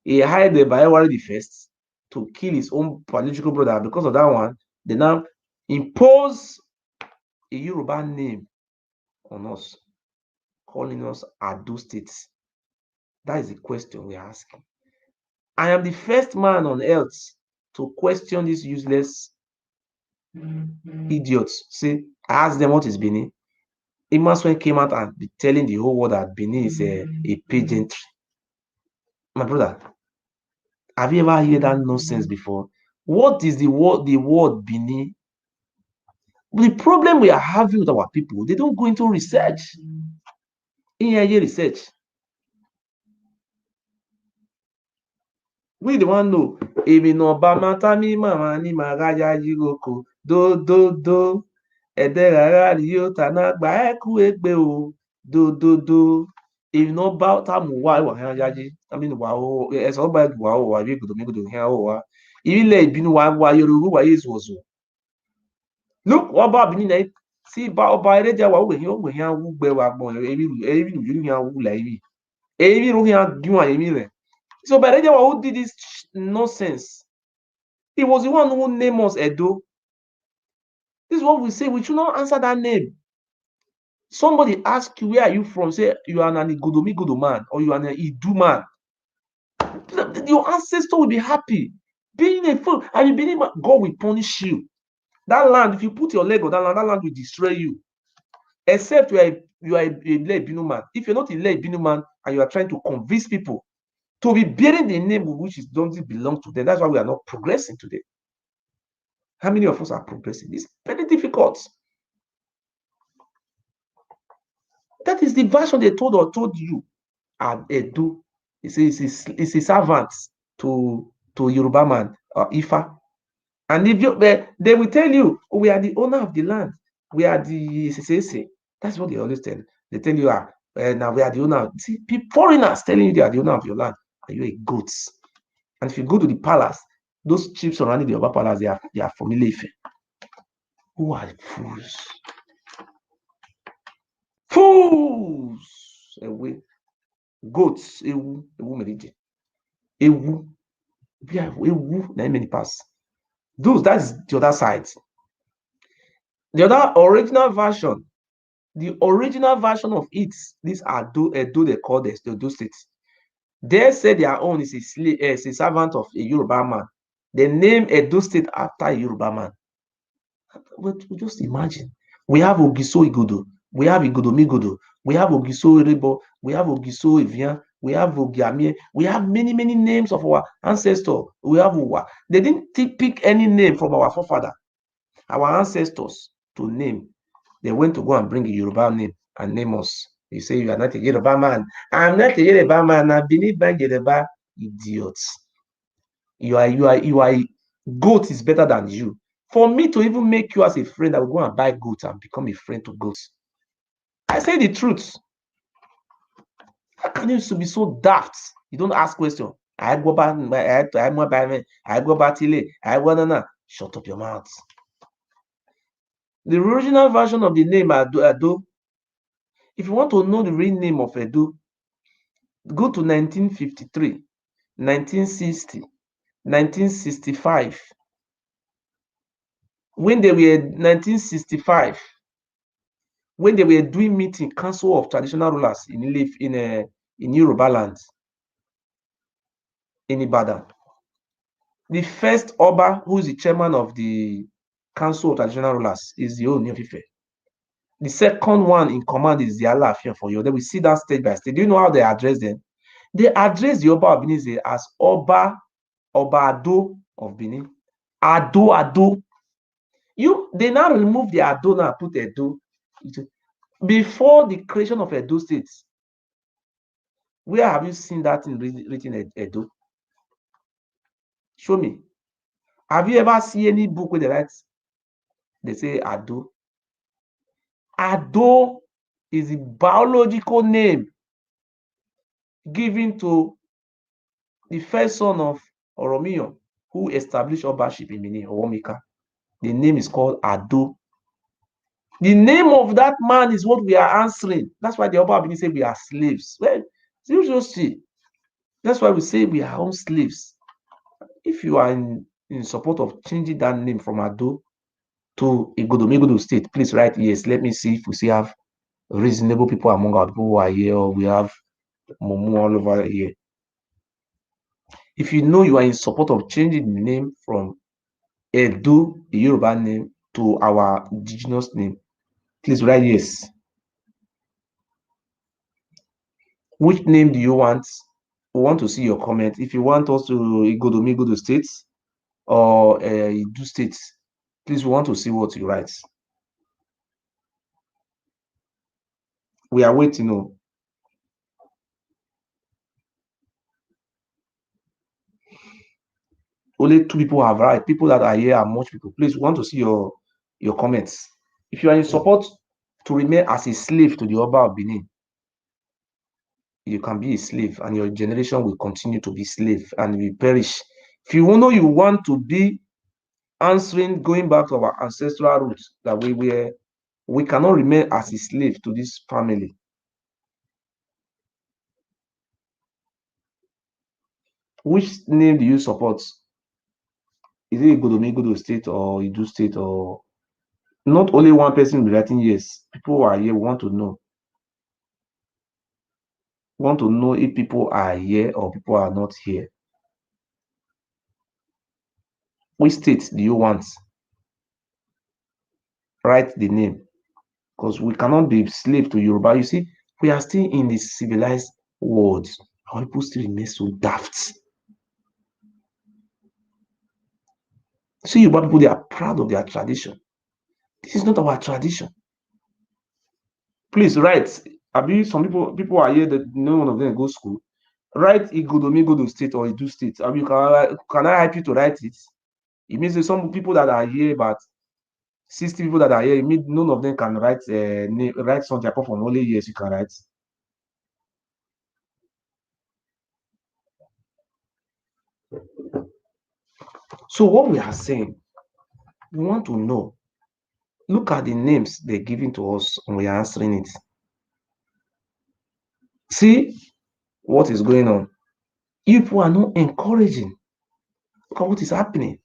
hired the Ewuare the first to kill his own political brother. Because of that one, they now impose a Yoruba name on us, calling us Ado States. That is the question we are asking. I am the first man on earth to question these useless idiots. Say, I asked them what is Benin. Imaswen came out and be telling the whole world that Benin is a pageantry. My brother, have you ever heard that nonsense before? What is the word Benin? The problem we are having with our people, they don't go into research. In here, research. We the one know. Even Obama tami mama ni magaya yiroko do edera rio tana gba eku egbe o do. Even about tamu wa yaji. I mean wa it's all about wa bi Igodomigodo here wa. Ile ibinu wa Yoruba wa Yesu. Look, what about Benin? See, ba ereja wa we here wu gbe wa gbon ebi nu here wu la ebi. Ebi ru here giwa ebi re. So by the who did this nonsense, he was the one who named us Edo. This is what we say. We should not answer that name. Somebody ask you, where are you from? Say you are an Igodomigodo man or you are an Idu man. Your ancestor will be happy. Being a fool, and you believe God will punish you. That land, if you put your leg on that land will destroy you. Except you are a Binu man. If you're not a Binu man and you are trying to convince people to be bearing the name which doesn't belong to them. That's why we are not progressing today. How many of us are progressing? It's very difficult. That is the version they told you. Edo. It's a servant to Yoruba man, Ifa. And if they will tell you, oh, we are the owner of the land. We are the SSA. That's what they always tell. They tell you, now we are the owner. See, foreigners telling you they are the owner of your land. Are you a goat? And if you go to the palace, those chiefs surrounding the Yoruba palace, they are from Ile-Ife. Who are fools? Fools! Away. Goats, Ewu Merije. Ewu. Ewu, na many pass. That's the other side. The other original version, of it, these are Edo they call this the Edo state. They say their own is a slave, is a servant of a Yoruba man. They name Edo state after a Yoruba man. But just imagine, we have Ogiso Igodo, we have Igodomigodo, we have Ogiso Erebo, we have Ogiso Evian, we have Ogiamie, we have many names of our ancestors. We have Uwa. They didn't pick any name from our forefather, our ancestors to name. They went to go and bring a Yoruba name and name us. You say you are not a Yoruba man. I'm not a Yoruba man. I believe by Yoruba. Idiots. You are goat is better than you. For me to even make you as a friend, I will go and buy goats and become a friend to goats. I say the truth. How can you be so daft? You don't ask questions. I go back. Shut up your mouth. The original version of the name Ado. If you want to know the real name of Edo, go to 1953, 1960, 1965. When they were 1965, when they were doing meeting, Council of Traditional Rulers in Yoruba land, in Ibadan, the first Oba, who is the chairman of the Council of Traditional Rulers, is the Ooni of Ife. The second one in command is the Alaafin for you. Then we see that stage by stage. Do you know how they address them? They address the Oba of Benin as Oba Ado of Benin. Ado. They now remove the Ado now put Edo. Before the creation of Edo State, where have you seen that in written Edo? Show me. Have you ever seen any book where they say Ado? Ado is a biological name given to the first son of Oromiyan, who established Obaship in Benin, Owomika. The name is called Ado. The name of that man is what we are answering. That's why the Oba of Benin say we are slaves. Well, you just see. That's why we say we are own slaves. If you are in support of changing that name from Ado to Igodomigodo state, please write yes. Let me see if we still have reasonable people among our people who are here, or we have Mumu all over here. If you know you are in support of changing the name from Edo, the Yoruba name, to our indigenous name, please write yes. Which name do you want? We want to see your comment. If you want us to Igodomigodo state or Edo state, please, we want to see what you write. We are waiting. Oh. Only 2 people have right. People that are here are much people. Please, we want to see your comments. If you are in support to remain as a slave to the Oba of Benin, you can be a slave, and your generation will continue to be slave and will perish. If you know you want to be answering, going back to our ancestral roots, that we cannot remain as a slave to this family. Which name do you support? Is it Igodomigodo state or Edo state? Or not only one person will be writing yes. People who are here want to know. Want to know if people are here or people are not here. Which state do you want? Write the name, because we cannot be slave to Yoruba. You see, we are still in the civilized world. Our people still remain so daft. See, Yoruba people, they are proud of their tradition. This is not our tradition. Please write. Some people are here that no one of them go school. Write Igodomigodo state or Edo state. Can I help you to write it? It means that some people that are here, but 60 people that are here, it means none of them can write write something apart from only yes you can write. So what we are saying, we want to know. Look at the names they're giving to us and we are answering it. See what is going on. You people are not encouraging. Look at what is happening.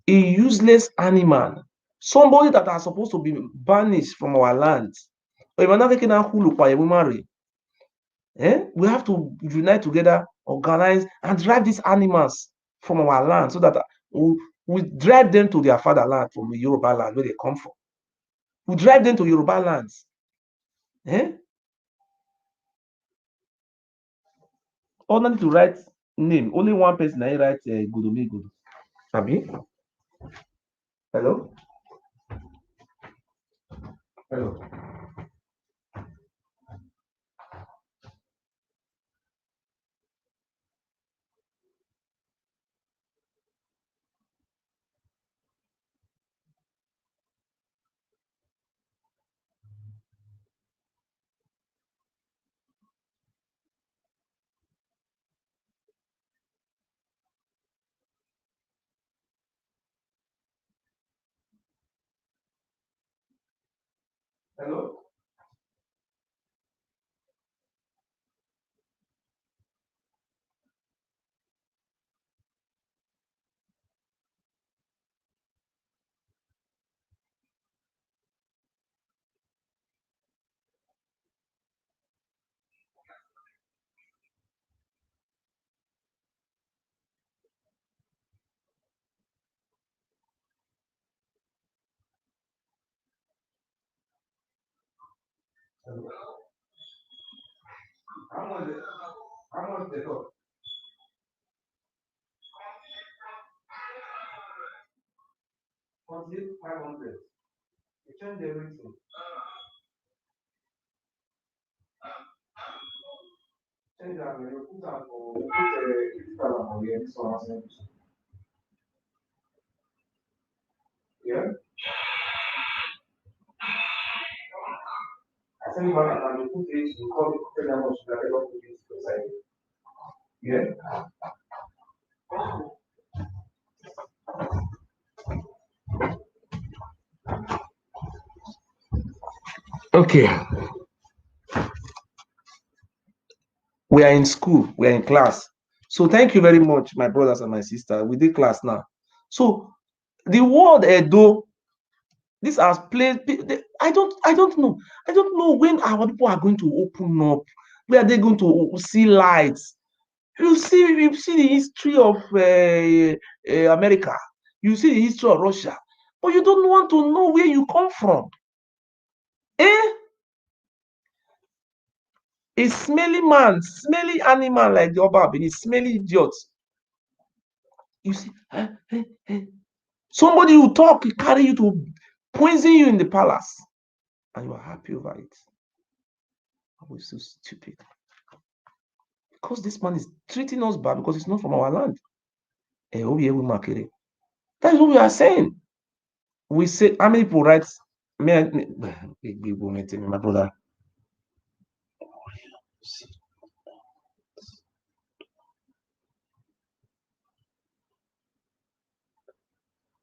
A useless animal, somebody that are supposed to be banished from our land. We have to unite together, organize, and drive these animals from our land so that we drive them to their fatherland from the Yoruba land where they come from. We drive them to Yoruba lands. Only to write name, only one person I write Igodomigodo. Abi? Hello? Hello? Hello? Hello? How much they got? What's it? 500. You change everything. Change that, you put that for, you put for here, this one has yeah? I send you one and you put it, you call it, tell them how much you are put it beside it. Yeah? Okay. We are in school, we are in class. So thank you very much, my brothers and my sisters. We did class now. So the word Edo, this has played. I don't know. I don't know when our people are going to open up. Where are they going to see lights? You see the history of America. You see the history of Russia, but you don't want to know where you come from. A smelly man, smelly animal like the Oba Benin, smelly idiot. You see, somebody who talk, he carry you to poison you in the palace, and you are happy over it. I was so stupid. Because this man is treating us bad because it's not from our land. That is what we are saying. We say, how many people write? My brother.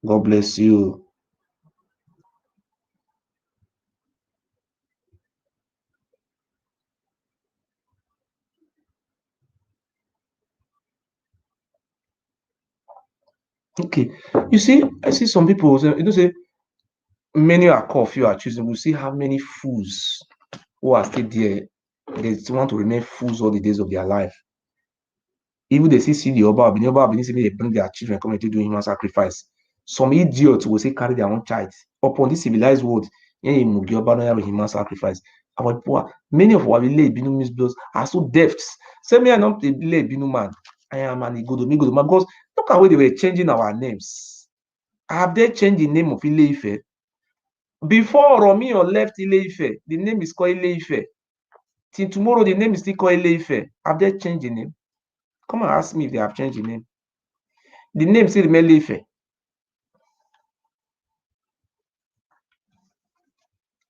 God bless you. Okay. You see, I see some people, say, many are called, few are choosing. We see how many fools who are still there. They still want to remain fools all the days of their life. Even they see the Oba say they bring their children come to do human sacrifice. Some idiots will say carry their own child. Upon this civilized world, human sacrifice. Our people, many of our village Binu blows are so deft. Say me, I not the village Binu man. I am an Igodomigodo man because look at where they were changing our names. Have they changed the name of Ile Ife? Before Romeo left Ile Ife, the name is called Ile Ife. Till tomorrow, the name is still called Ile Ife. Have they changed the name? Come and ask me if they have changed the name. The name still remain Ile Ife.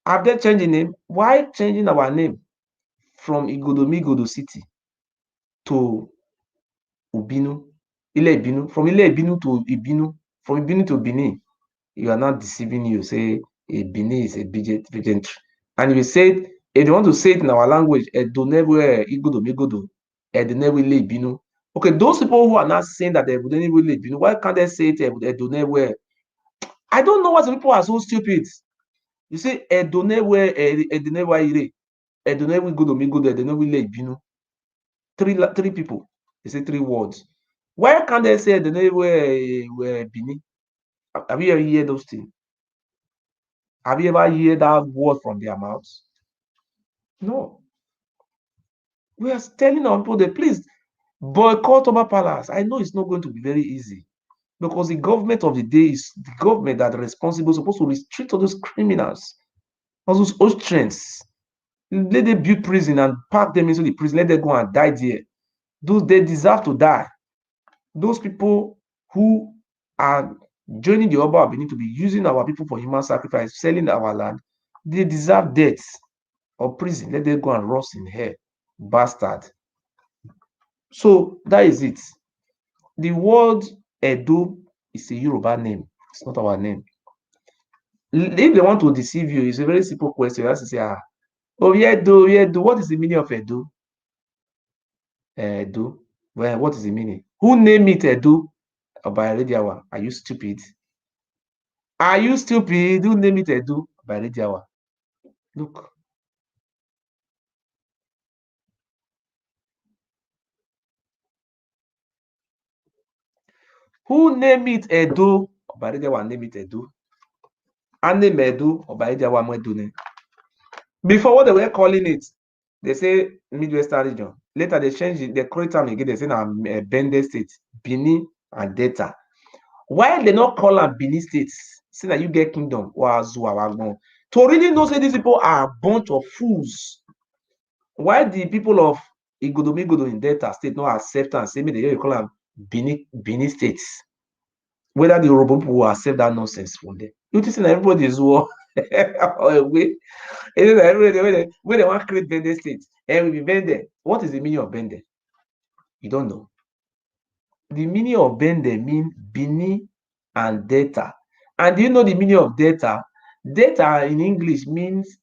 Have they changed the name? Why changing our name from Igodomigodo city to Ubinu? Ile Ibinu, from Ile Ibinu to Ibinu, from Ibinu to Benin, you are not deceiving you. Say a Benin is a pageantry. And if you say it, if you want to say it in our language, Edonewe Igodomigodo, Edonewe Ile Ibinu. Okay, those people who are not saying that Edonewe Ile Ibinu, why can't they say it Edonewe? I don't know why some people are so stupid. You say Edonewe Edonewe Ire, Edonewe Igodomigodo, Edonewe Ile Ibinu. Three people. They say 3 words. Why can't they say the name where Bini? Have you ever heard those things? Have you ever heard that word from their mouths? No. We are telling our people that please boycott Oba Palace. I know it's not going to be very easy because the government of the day is the government that is responsible, supposed to restrict all those criminals, all those Austrians. Let them build prison and pack them into the prison. Let them go and die there. Those they deserve to die. Those people who are joining the Oba of Benin to be using our people for human sacrifice, selling our land, they deserve death or prison. Let them go and rust in hell. Bastard. So that is it. The word Edo is a Yoruba name. It's not our name. If they want to deceive you, it's a very simple question. You have to say, oh, Edo, Edo. What is the meaning of Edo? Edo. Well, what is the meaning? Who named it Edo? By Rediawa. Are you stupid? Are you stupid? Who name it Edo? By Rediawa. Look. Who name it Edo? By Rediawa name it Edo. And name Edo by Rediawa Mwedune. Before what they were calling it, they say Midwestern region. Later they changed it, they call it again, they say now Bende State, Benin and Delta. Why they not call them Benin states? Say that you get kingdom or Zua. To really know say these people are a bunch of fools. Why the people of Igodomigodo in Delta State not accept and say me they call them Benin states? Whether the Yoruba people will accept that nonsense from them. You think everybody is war away. Everybody when they want to create Bende State, and we be Bende. What is the meaning of Bende? You don't know. The meaning of Bende means Benin and Delta. And do you know the meaning of Delta? Delta in English means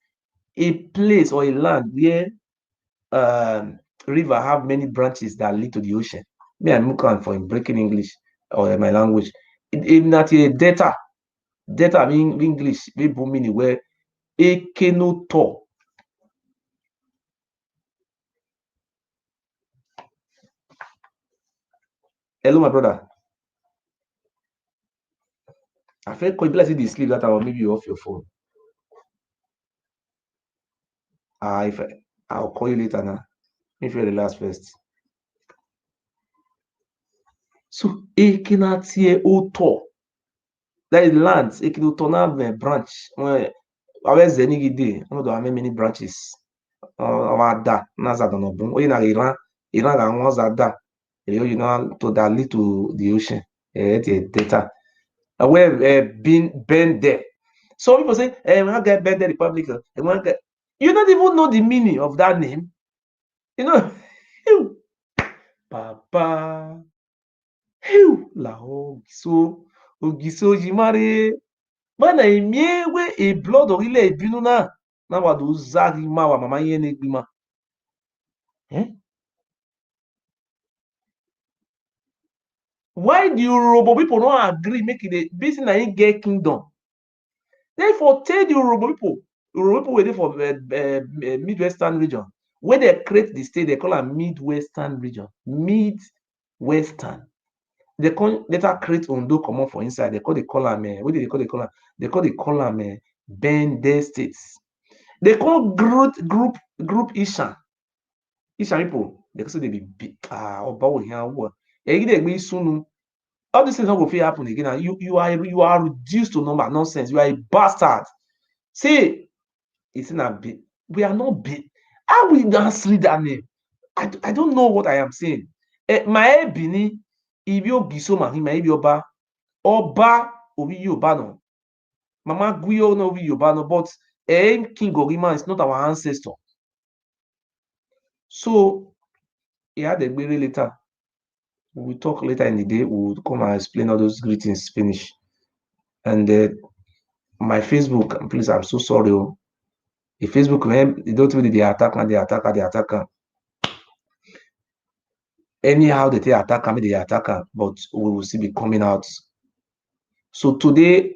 a place or a land where river have many branches that lead to the ocean. Me, I'm looking for breaking English or my language. It's not a Delta. Delta mean English, people meaning where a kenoto. Hello, my brother. I feel quite blessed in sleep that or maybe you off your phone. If I'll call you later now. If you're the last first. So Ekinatie Oto. That is land. Ekinotona branch. Always Zenigide. One of the many branches. Ada Nazadonobun. Or in Iran Zada. You know to that lead to the ocean. Data. Where been there. So people say, when get Bende Republican, you don't even know the meaning of that name. You know, Papa, la Ogiso Jimare, mana emiewe a blood or ile ebinu na wadu zagi mawa mama yene gbima. Why do Yoruba people not agree making it busy na get kingdom? Therefore, tell the Yoruba people waiting for Midwestern region. When they create the state, they call it Midwestern region. Midwestern. They can later create Ondo common for inside. They call the column. What did they call the column? They call the column Bende states. They call group Ishan. Ishan people. They say they be about here. All these things will happen again. You are reduced to normal nonsense. You are a bastard. See, it's not big. We are not big. How will you answer that name? I don't know what I am saying. My Bini, Ibio Gisoma, my Ibioba, Oba, Obi Yoba no. Mama Guyo no Obi Yoba no, but King Gorima is not our ancestor. So, he had a very later. We'll talk later in the day. We'll come and explain all those greetings finish. And my Facebook, please, I'm so sorry. The Facebook, man, they don't really the attacker. Anyhow, they attack the attacker, but we will still be coming out. So today,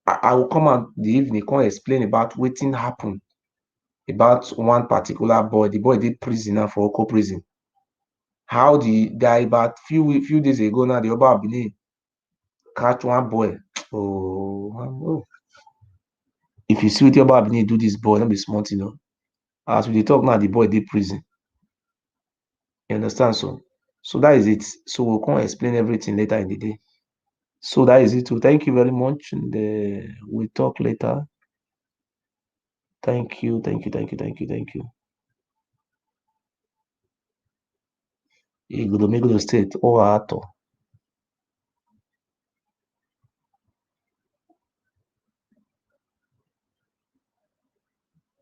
I will come out the evening, come explain about what happened about one particular boy. The boy did prison now for Oko prison. How the guy about few days ago now, the Oba Benin catch one boy. Oh. If you see what the Oba Benin do this boy, don't be smart, you know. As we talk now, the boy did prison. You understand? So that is it. So we'll come explain everything later in the day. So that is it. So thank you very much, and we'll talk later. Thank you. Igodomigodo State, Ato.